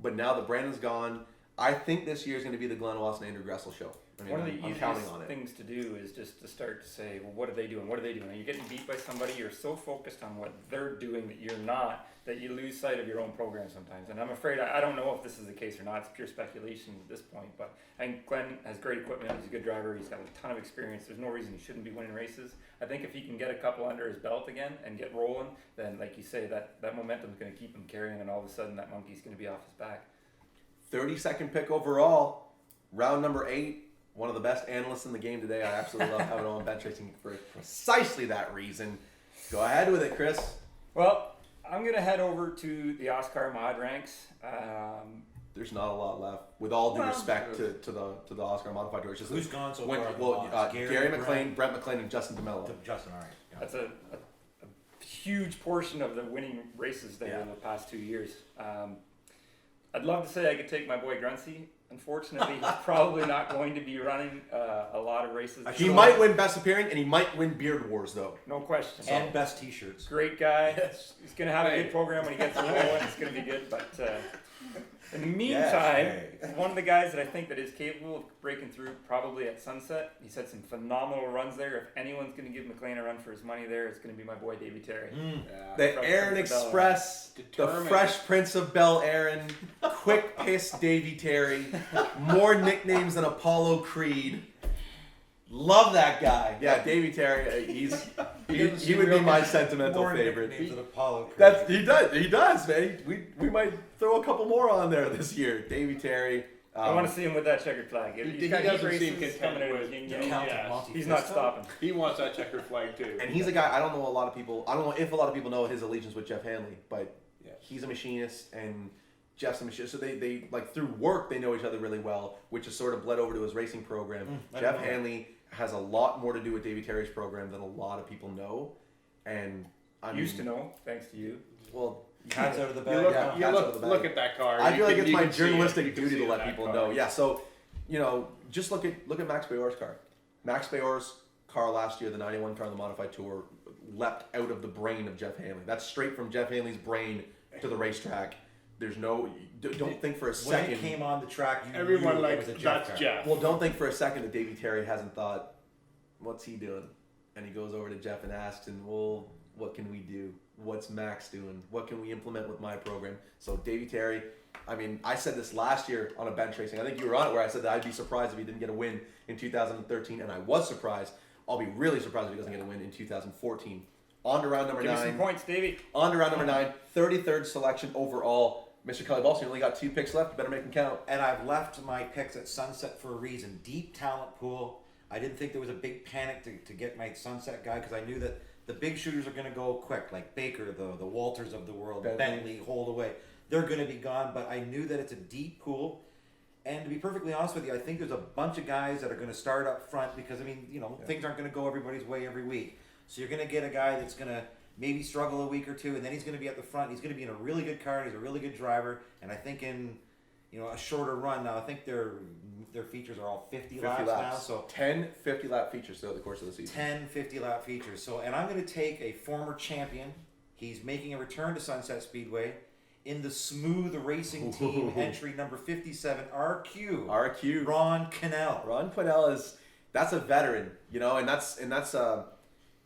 But now that Brandon's gone, I think this year is going to be the Glenn Watson Andrew Gressel show. I mean, One of the I'm counting easiest on it. things to do is just to start to say, well, what are they doing? What are they doing? Are you getting beat by somebody? You're so focused on what they're doing that you're not, that you lose sight of your own program sometimes. And I'm afraid, I don't know if this is the case or not. It's pure speculation at this point. But I think Glenn has great equipment. He's a good driver. He's got a ton of experience. There's no reason he shouldn't be winning races. I think if he can get a couple under his belt again and get rolling, then like you say, that momentum is going to keep him carrying, and all of a sudden that monkey's going to be off his back. 32nd pick overall, round number 8. One of the best analysts in the game today. I absolutely love having him on bench racing for precisely that reason. Go ahead with it, Chris. Well, I'm going to head over to the Oscar Mod ranks. There's not a lot left. With all due respect to the Oscar modified tour, it's just Who's gone so when, far? well, Gary McLean, Brent McLean, and Justin DeMello. Justin, all right. Yeah. That's a huge portion of the winning races there in the past 2 years. I'd love to say I could take my boy Gruncy. Unfortunately, he's probably not going to be running a lot of races. He might win Best Appearing, and he might win Beard Wars, though. No question. And best T-shirts. Great guy. Yes. He's going to have a good program when he gets rolling. It's going to be good. But in the meantime, one of the guys that I think that is capable of breaking through probably at Sunset, he's had some phenomenal runs there. If anyone's going to give McLean a run for his money there, it's going to be my boy Davey Terry. The Fresh Aaron Prince of Express, the Determined. Fresh Prince of Bel Aaron, Quick Piss Davy Terry, more nicknames than Apollo Creed. Love that guy. Yeah, Davy Terry. He would be my sentimental More favorite. nicknames than Apollo. He does, man. We might throw a couple more on there this year. Davy Terry. I want to see him with that checkered flag. He He's got heat doesn't seem races content coming out of with his yin the yang. Count of Yes. Monte He's not Cristo. stopping. He wants that checkered flag too. And he's a guy, I don't know if a lot of people know his allegiance with Jeff Hanley, but Yes. he's a machinist and Jeff's a machinist. So they like through work, they know each other really well, which has sort of bled over to his racing program. I Jeff didn't know that. Hanley has a lot more to do with Davy Terry's program than a lot of people know. And I Used to know, thanks to you. Well, Cat's out of the You bag. look, Yeah, you that's look, out of the bag. look at that car. I You feel like can- it's you my can see it. journalistic You can duty see to it let in that people car. know. Yeah, so just look at Max Bayor's car. Max Bayor's car last year, the 91 car on the modified tour, leapt out of the brain of Jeff Hanley. That's straight from Jeff Hanley's brain to the racetrack. There's no, don't think for a When second. it came on the track, you Everyone knew like it was a Jeff that's car. Jeff. Well, don't think for a second that Davy Terry hasn't thought, what's he doing? And he goes over to Jeff and asks him, well, what can we do? What's Max doing? What can we implement with my program? So Davy Terry, I mean, I said this last year on a bench racing. I think you were on it where I said that I'd be surprised if he didn't get a win in 2013, and I was surprised. I'll be really surprised if he doesn't get a win in 2014. On to round number Give me 9. some points, Davey. On to round number 9, 33rd selection overall. Mr. Kelly Balson, you only got 2 picks left. You better make them count. And I've left my picks at Sunset for a reason. Deep talent pool. I didn't think there was a big panic to get my Sunset guy because I knew that the big shooters are going to go quick, like Baker, the Walters of the world, Bentley, Holdaway. They're going to be gone, but I knew that it's a deep pool. And to be perfectly honest with you, I think there's a bunch of guys that are going to start up front because, I mean, things aren't going to go everybody's way every week. So you're going to get a guy that's going to maybe struggle a week or two, and then he's going to be at the front. He's going to be in a really good car. He's a really good driver. And I think in a shorter run now, I think their features are all 50 laps now. So 10 50-lap features throughout the course of the season. 10 50-lap features. So, and I'm going to take a former champion. He's making a return to Sunset Speedway in the Smooth Racing Team entry number 57 RQ. RQ. Ron Cannell. Ron Quinnell that's a veteran, and that's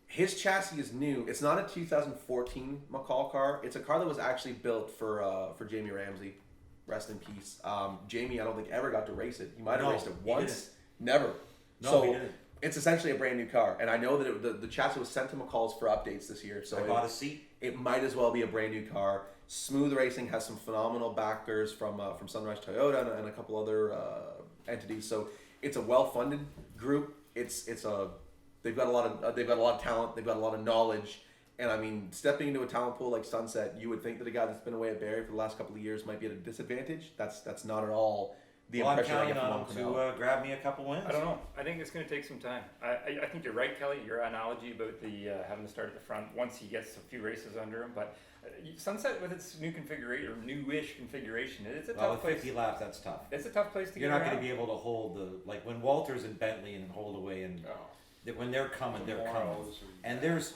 his chassis is new. It's not a 2014 McCall car. It's a car that was actually built for Jamie Ramsey. Rest in peace. Jamie, I don't think ever got to race it. He might have raced it once. Never. No, he didn't. It's essentially a brand new car, and I know that the chassis was sent to McCall's for updates this year. So I bought a seat. It might as well be a brand new car. Smooth Racing has some phenomenal backers from Sunrise Toyota and a couple other entities. So it's a well-funded group. They've got a lot of talent. They've got a lot of knowledge, And I mean, stepping into a talent pool like Sunset, you would think that a guy that's been away at Barrie for the last couple of years might be at a disadvantage. That's not at all the Well, I'm impression I counting get from on him Montreal. to grab me a couple wins. I don't know. I think it's going to take some time. I think you're right, Kelly. Your analogy about the having to start at the front once he gets a few races under him. But Sunset with its new configuration or newish configuration, it's a Well, tough with place. 50 laps, that's tough. It's a tough place to You're get not around. going to be able to hold like when Walter's and Bentley and hold away, and when they're coming, they're coming. And there's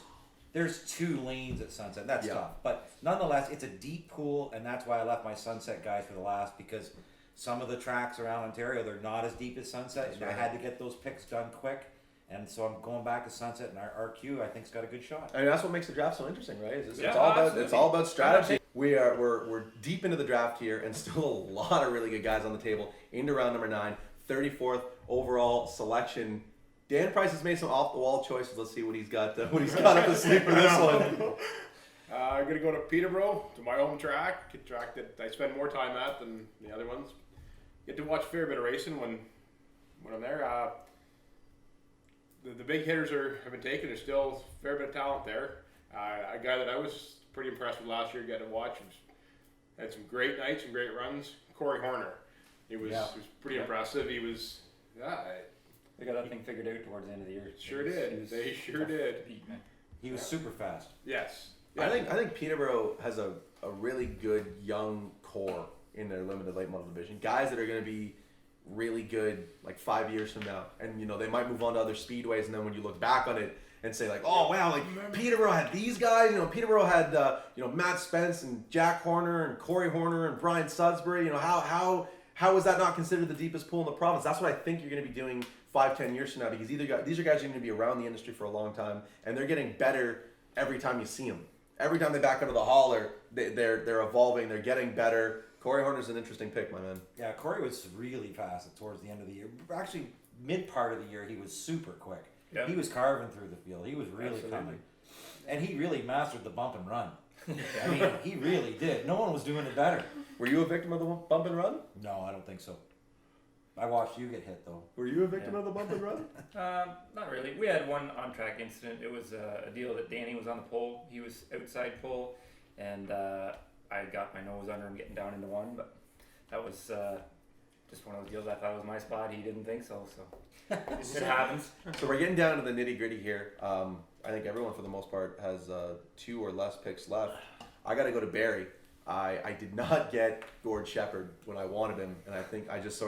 2 lanes at Sunset. That's tough. But nonetheless, it's a deep pool, and that's why I left my Sunset guys for the last, because some of the tracks around Ontario, they're not as deep as Sunset, and I had to get those picks done quick. And so I'm going back to Sunset, and our RQ I think's got a good shot. I mean, that's what makes the draft so interesting, right? It's Yeah, all about absolutely. strategy. We're deep into the draft here, and still a lot of really good guys on the table. Into round number 9, 34th overall selection. Dan Price has made some off the wall choices. Let's see what he's got. What he's got up his sleeve for this one. I'm going to go to Peterborough, to my home track, a track that I spend more time at than the other ones. Get to watch a fair bit of racing when I'm there. The big hitters have been taken. There's still a fair bit of talent there. A guy that I was pretty impressed with last year, getting to watch, had some great nights, some great runs. Corey Horner. He was pretty impressive. He was, They got that thing figured out towards the end of the year. Sure did. They sure did. to beat, man. He was super fast. Yes. I think Peterborough has a really good young core in their limited late model division. Guys that are going to be really good like 5 years from now, and they might move on to other speedways, and then when you look back on it and say like, oh wow, like Peterborough had these guys. Peterborough had Matt Spence and Jack Horner and Corey Horner and Brian Sudbury. How is that not considered the deepest pool in the province? That's what I think you're going to be doing 5-10 years from now, because these are guys who are going to be around the industry for a long time, and they're getting better every time you see them. Every time they back out of the hauler, they're evolving, they're getting better. Corey Horner's an interesting pick, my man. Yeah, Corey was really fast towards the end of the year. Actually, mid part of the year, he was super quick. Yeah. He was carving through the field. He was really Absolutely. coming. And he really mastered the bump and run. I mean, he really did. No one was doing it better. Were you a victim of the bump and run? No, I don't think so. I watched you get hit, though. Were you a victim of the bump and run? Not really. We had one on-track incident. It was a deal that Danny was on the pole. He was outside pole, and I got my nose under him getting down into one, but that was just one of those deals. I thought it was my spot. He didn't think so, so it happens. So we're getting down to the nitty gritty here. I think everyone, for the most part, has 2 or less picks left. I got to go to Barrie. I did not get Gord Shepard when I wanted him, and I think I just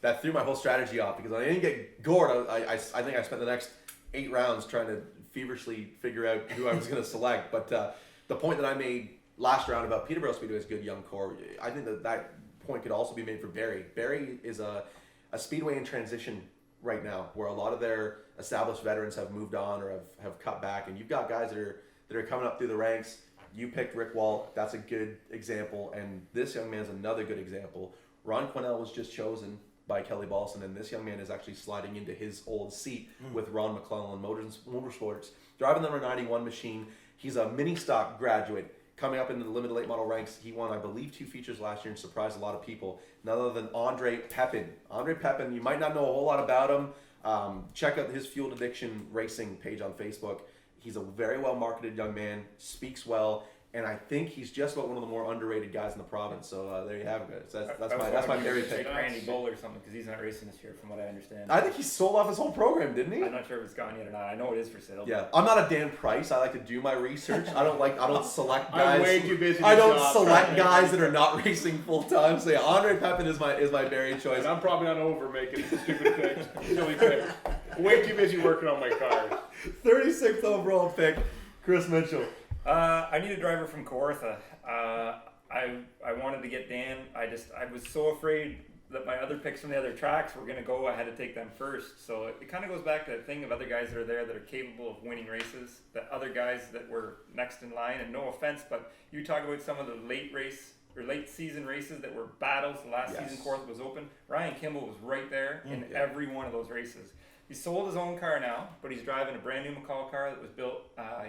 that threw my whole strategy off, because when I didn't get Gord, I think I spent the next 8 rounds trying to feverishly figure out who I was going to select. But the point that I made last round about Peterborough Speedway's good young core, I think that point could also be made for Barrie. Barrie is a speedway in transition right now, where a lot of their established veterans have moved on or have cut back, and you've got guys that are coming up through the ranks. You picked Rick Walt. That's a good example, and this young man's another good example. Ron Quinnell was just chosen by Kelly Balson, and this young man is actually sliding into his old seat with Ron McClellan Motorsports, driving the number 91 machine. He's a mini stock graduate coming up into the limited late model ranks. He won, I believe, 2 features last year and surprised a lot of people. None other than Andre Pepin. Andre Pepin, you might not know a whole lot about him. Check out his Fueled Addiction Racing page on Facebook. He's a very well marketed young man, speaks well, and I think he's just about one of the more underrated guys in the province. So there you have it. So that's my Barrie pick. Like Randy Bull or something, because he's not racing this year, from what I understand. I think he sold off his whole program, didn't he? I'm not sure if it's gone yet or not. I know it is for sale. Yeah, I'm not a Dan Price. I like to do my research. I don't select guys. I'm way too busy. I don't to select shop. guys that are not racing full time. So yeah, Andre Pepin is my Barrie choice. And I'm probably not over making stupid picks, silly picks. Way too busy working on my cars. 36th overall pick, Chris Mitchell. I need a driver from Kawartha. I wanted to get Dan. I was so afraid that my other picks from the other tracks were going to go. I had to take them first. So it kind of goes back to that thing of other guys that are there that are capable of winning races. The other guys that were next in line. And no offense, but you talk about some of the late season races that were battles. The last season Kawartha was open. Ryan Kimball was right there in every one of those races. He sold his own car now, but he's driving a brand new McCall car that was built.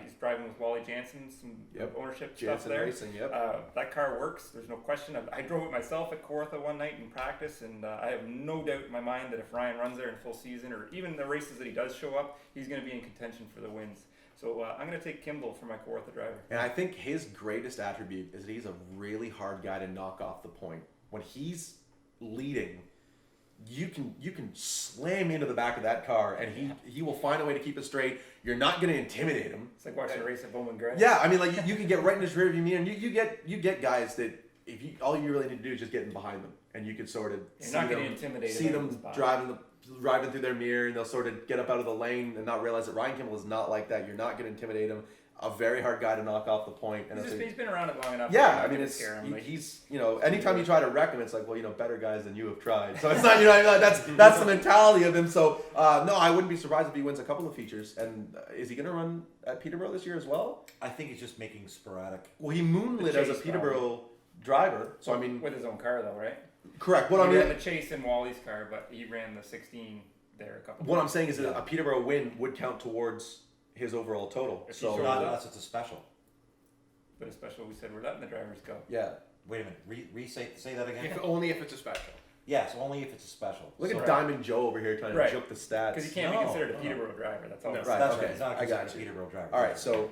He's driving with Wally Jansen, some ownership Jansen stuff there. Racing, that car works. There's no question. I drove it myself at Kawartha one night in practice, and I have no doubt in my mind that if Ryan runs there in full season, or even the races that he does show up, he's going to be in contention for the wins. So I'm going to take Kimball for my Kawartha driver. And I think his greatest attribute is that he's a really hard guy to knock off the point. When he's leading, you can slam into the back of that car, and he will find a way to keep it straight. You're not going to intimidate him. It's like watching a race at Bowman Gray. Yeah, I mean, like you can get right in his rearview mirror, and you get guys that all you really need to do is just get in behind them, and you can sort of You're not going to intimidate see them them driving through their mirror, and they'll sort of get up out of the lane and not realize that Ryan Kimball is not like that. You're not going to intimidate him. A very hard guy to knock off the point. And He's been around it long enough. Yeah, I mean, he's anytime you try to wreck him, it's like, well, better guys than you have tried. So it's not, that's the mentality of him. So no, I wouldn't be surprised if he wins a couple of features. And is he going to run at Peterborough this year as well? I think he's just making sporadic. Well, he moonlit as a Peterborough driver. So I mean, with his own car though, right? Correct. He ran the Chase in Wally's car, but he ran the 16 there a couple. What I'm saying is that a Peterborough win would count towards his overall total. So not unless it's a special. But a special, we said we're letting the drivers go. Yeah. Wait a minute. Say that again. Only if it's a special. Yes, only if it's a special. Look at Diamond Joe over here trying to juke the stats. Because he can't be considered a Peterborough driver. That's all. Right. That's Okay. right. He's not I got considered a Peterborough driver. All right. So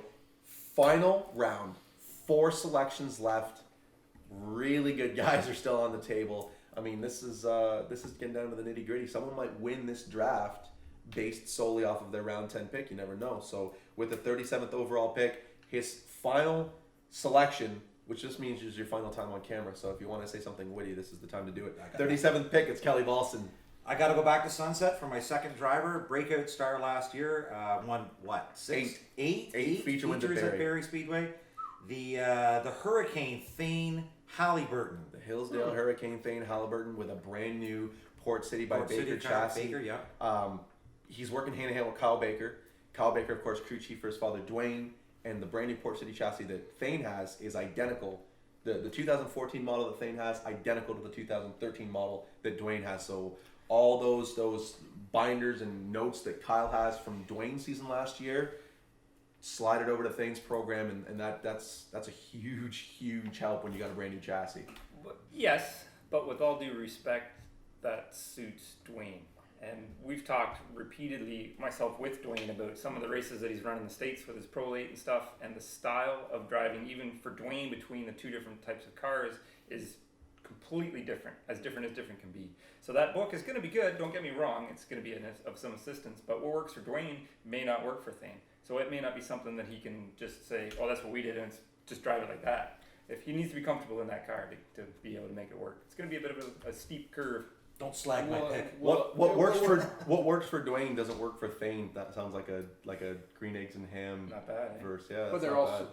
final round. 4 selections left. Really good guys are still on the table. I mean, this is getting down to the nitty gritty. Someone might win this draft based solely off of their round 10 pick. You never know. So with the 37th overall pick, his final selection, which just means it's your final time on camera. So if you want to say something witty, this is the time to do it. 37th pick, it's Kelly Balson. I got to go back to Sunset for my second driver. Breakout star last year. Won what? Eight feature wins at at Barrie Speedway. The Hurricane Thane Halliburton. The Hillsdale Hurricane Thane Halliburton with a brand new Port City by Port Baker City chassis. Baker, yeah. He's working hand in hand with Kyle Baker. Kyle Baker, of course, crew chief for his father Dwayne, and the brand new Port City chassis that Thane has is identical. The 2014 model that Thane has, identical to the 2013 model that Dwayne has. So all those binders and notes that Kyle has from Dwayne's season last year, slide it over to Thane's program, and that's a huge help when you got a brand new chassis. Yes, but with all due respect, that suits Dwayne. And we've talked repeatedly, myself with Dwayne, about some of the races that he's run in the States with his Pro Late and stuff, and the style of driving, even for Dwayne, between the two different types of cars is completely different as different can be. So that book is going to be good, don't get me wrong, it's going to be of some assistance, but what works for Dwayne may not work for Thane. So it may not be something that he can just say, oh, that's what we did, and just drive it like that. If he needs to be comfortable in that car to be able to make it work. It's going to be a bit of a steep curve. Don't slag my pick. What works for Dwayne doesn't work for Thane. That sounds like a green eggs and ham Not bad. verse. Yeah, But they're also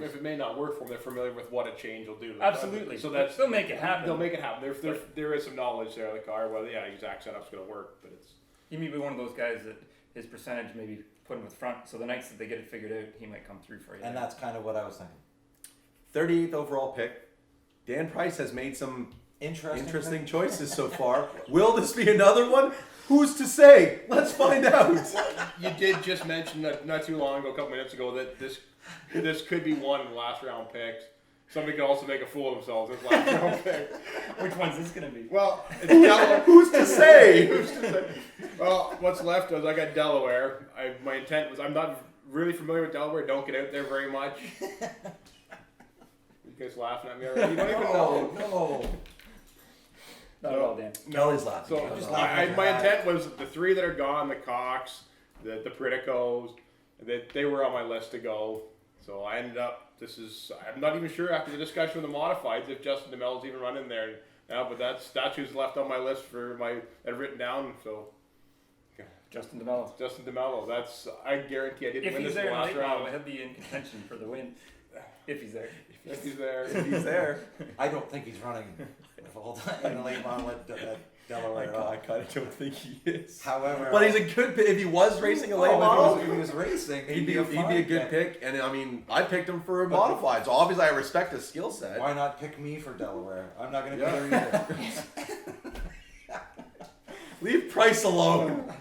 if it may not work for them, they're familiar with what a change will do. Absolutely. So they'll make it happen. They'll make it happen. There is some knowledge there of the car. Well, yeah, exact setup's going to work, but it's. He may be one of those guys that his percentage maybe put him with front. So the nights that they get it figured out, he might come through for you. And that's kind of what I was thinking. 38th overall pick. Dan Price has made some interesting choices so far. Will this be another one? Who's to say? Let's find out. You did just mention that not too long ago, a couple minutes ago, that this could be one in the last round picks. Somebody could also make a fool of themselves this last round pick. Which one's this going to be? Well, it's Delaware. Who's to say? Well, what's left is I got Delaware. My intent was I'm not really familiar with Delaware. Don't get out there very much. You guys laughing at me already? You don't even know. No. Not at all, Dan. Kelly's laughing. So my intent was the 3 that are gone, the Cox, the Priticos, they were on my list to go. So I ended up, I'm not even sure after the discussion with the modifieds if Justin DeMello's even running there now, but that's who's left on my list for I've written down. So Justin DeMello. I guarantee I didn't If win he's this there in the last late round. model, he'll be in contention for the win. If he's there. If he's there. He's there. I don't think he's running full time in the late model at Delaware at all. I kind of don't think he is. However, But he's a good pick. If he was racing a late model, if he was racing, he'd be a good pick. And I mean, I picked him for a modified, so obviously I respect his skill set. Why not pick me for Delaware? I'm not going to be there either. Leave Price alone.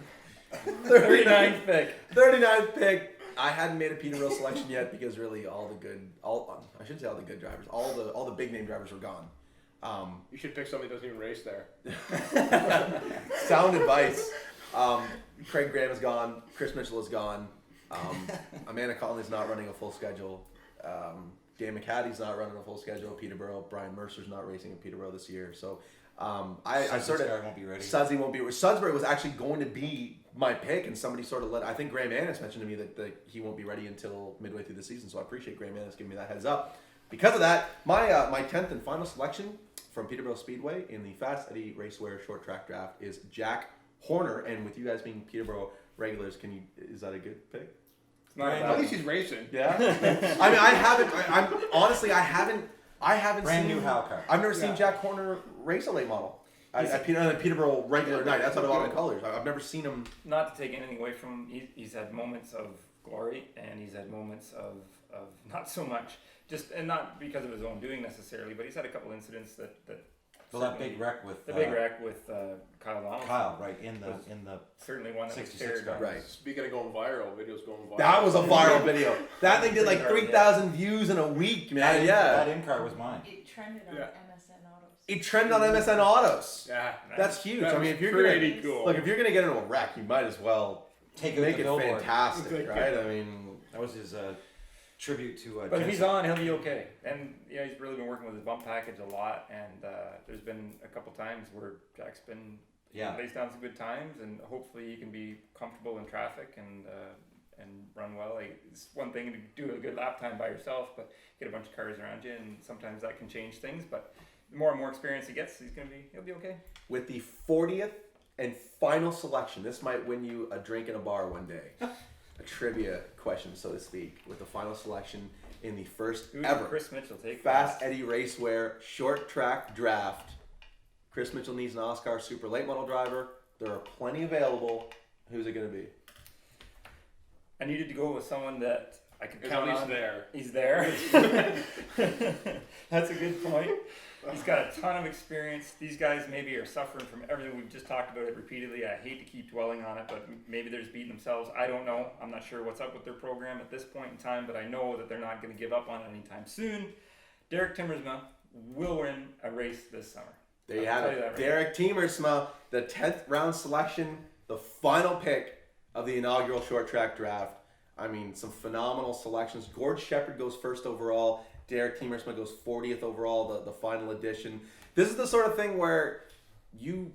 39th pick. 39th pick. I hadn't made a Peterborough selection yet because really all the good drivers, all the big name drivers were gone. You should pick somebody that doesn't even race there. Sound advice. Craig Graham is gone. Chris Mitchell is gone. Amanda Conley's not running a full schedule. Dan McCaddy's not running a full schedule at Peterborough. Brian Mercer's not racing at Peterborough this year. So I sort of won't be ready. Sudsy won't be. Sudsbury was actually going to be my pick, and somebody sort of I think Graham Annis mentioned to me that he won't be ready until midway through the season. So I appreciate Graham Annis giving me that heads up. Because of that, my 10th and final selection from Peterborough Speedway in the Fast Eddie Racewear Short Track Draft is Jack Horner. And with you guys being Peterborough regulars, is that a good pick? It's not At least he's racing. Yeah. I mean, I'm honestly, I haven't Brand seen new Hal car. I've never seen Jack Horner race a late model. At Peterborough regular night. That's out of all the colors. I've never seen him. Not to take anything away from him, he's had moments of glory and he's had moments of not so much. And not because of his own doing necessarily, but he's had a couple incidents that Well, that big wreck with Kyle Donaldson. Kyle, right in the certainly one that was 66 shared. car. Right. Speaking of going viral, videos going viral. That was a viral video. That thing did like Pretty hard, 3,000 views in a week, man. That Yeah. in car was mine. It trended on Yeah. MSN Autos. It trended on MSN Autos. Yeah. That's huge. That I mean, was if you're pretty gonna cool. look, if you're gonna get into a wreck, you might as well Take out make the it billboard. fantastic, right? I mean, That was his tribute to. But if he's Jensen. on, he'll be okay. And he's really been working with his bump package a lot. And there's been a couple times where Jack's been lays down some good times, and hopefully he can be comfortable in traffic and run well. It's one thing to do a good lap time by yourself, but get a bunch of cars around you, and sometimes that can change things. But the more and more experience he gets, he'll be okay. with the 40th and final selection, this might win you a drink in a bar one day. A trivia question, so to speak, with the final selection in the first Who did ever Chris Mitchell take? Fast Eddie Racewear Short Track Draft. Chris Mitchell needs an Oscar Super Late Model driver. There are plenty available. Who's it going to be? I needed to go with someone that I could He's count at least on. there. He's there. That's a good point. He's got a ton of experience. These guys maybe are suffering from everything. We've just talked about it repeatedly. I hate to keep dwelling on it, but maybe they're just beating themselves. I don't know. I'm not sure what's up with their program at this point in time, but I know that they're not going to give up on it anytime soon. Derek Timmersma will win a race this summer. There you I'll have tell it. you that right Derek Tiemersma, the 10th round selection, the final pick of the inaugural short track draft. I mean, some phenomenal selections. Gord Shepard goes first overall. Derek Tiemersma goes 40th overall, the final edition. This is the sort of thing where you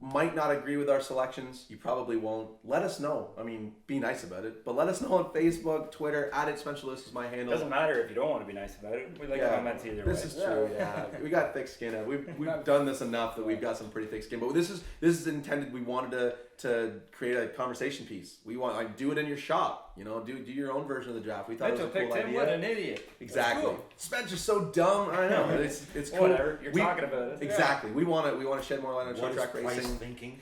might not agree with our selections. You probably won't. Let us know. I mean, be nice about it. But let us know on Facebook, Twitter, @ItSpencerLewis is my handle. Doesn't matter if you don't want to be nice about it. We like comments either way. This is true. Yeah, we got thick skin. We've done this enough that we've got some pretty thick skin. But this is intended. We wanted to create a conversation piece. We want do it in your shop. Do your own version of the draft. We thought Mitchell it was a picked cool him. idea. What an idiot. Exactly. Cool. Spencer's so dumb. I know. It's cool. Whatever. You're talking about it. Exactly. We want to shed more light on short What is track Price racing. thinking?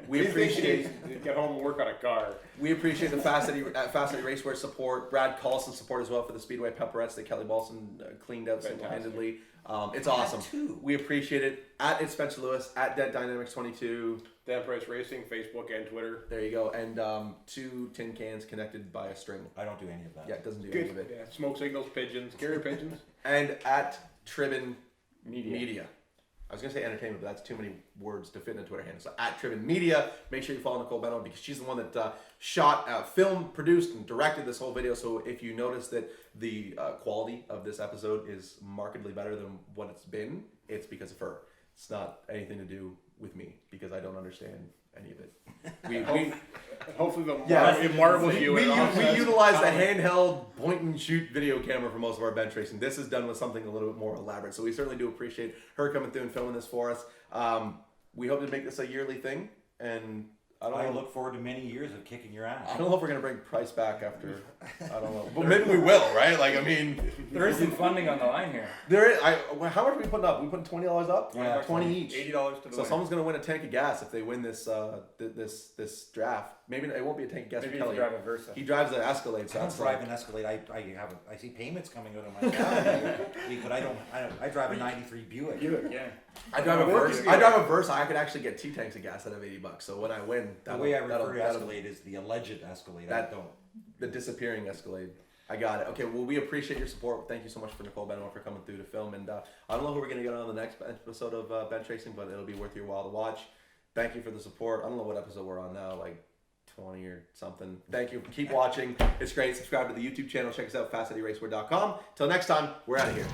We appreciate. Get home and work on a car. We appreciate the Fast Eddie Racewear support, Brad Carlson support as well for the Speedway Pepperettes that Kelly Balson cleaned out single-handedly. It's awesome. Two. We appreciate it. @ItSpencerLewis, @DeadDynamics22. Dan Price Racing, Facebook and Twitter. There you go. And 2 tin cans connected by a string. I don't do any of that. Yeah, it doesn't do any Good. of it. Yeah, smoke signals, pigeons, carrier pigeons. And @TRIBEN Media. I was going to say entertainment, but that's too many words to fit in a Twitter handle. So @TRIBEN Media. Make sure you follow Nicole Beno because she's the one that shot, filmed, produced, and directed this whole video. So if you notice that the quality of this episode is markedly better than what it's been, it's because of her. It's not anything to do with me because I don't understand any of it. Hopefully they'll Yeah. marvel you. We and utilize the handheld point and shoot video camera for most of our bench racing. This is done with something a little bit more elaborate. So we certainly do appreciate her coming through and filming this for us. We hope to make this a yearly thing. And I look forward to many years of kicking your ass. I don't know if we're going to bring Price back after. I don't know. But maybe we will, right? Like, I mean. There is some funding on the line here. There is. How much are we putting up? We putting $20 up? Yeah, 20 each. $80 to the So winner. someone's going to win a tank of gas if they win this this draft. Maybe it won't be a tank of gas Maybe for if you Kelly. drive a Versa. He drives an Escalade, so I don't that's drive like, an Escalade. I see payments coming out of my salary, but I drive a '93 Buick. Yeah. I drive a Versa. I drive a Versa. I could actually get 2 tanks of gas out of $80. So when I win, The way I refer to Escalade is the alleged Escalade. I don't. the disappearing Escalade. I got it. Okay, well, we appreciate your support. Thank you so much for Nicole Benoit for coming through to film. And I don't know who we're going to get on the next episode of Bench Racing, but it'll be worth your while to watch. Thank you for the support. I don't know what episode we're on now, like 20 or something. Thank you. Keep watching. It's great. Subscribe to the YouTube channel. Check us out, fasteddieRacewear.com. Till next time, we're out of here.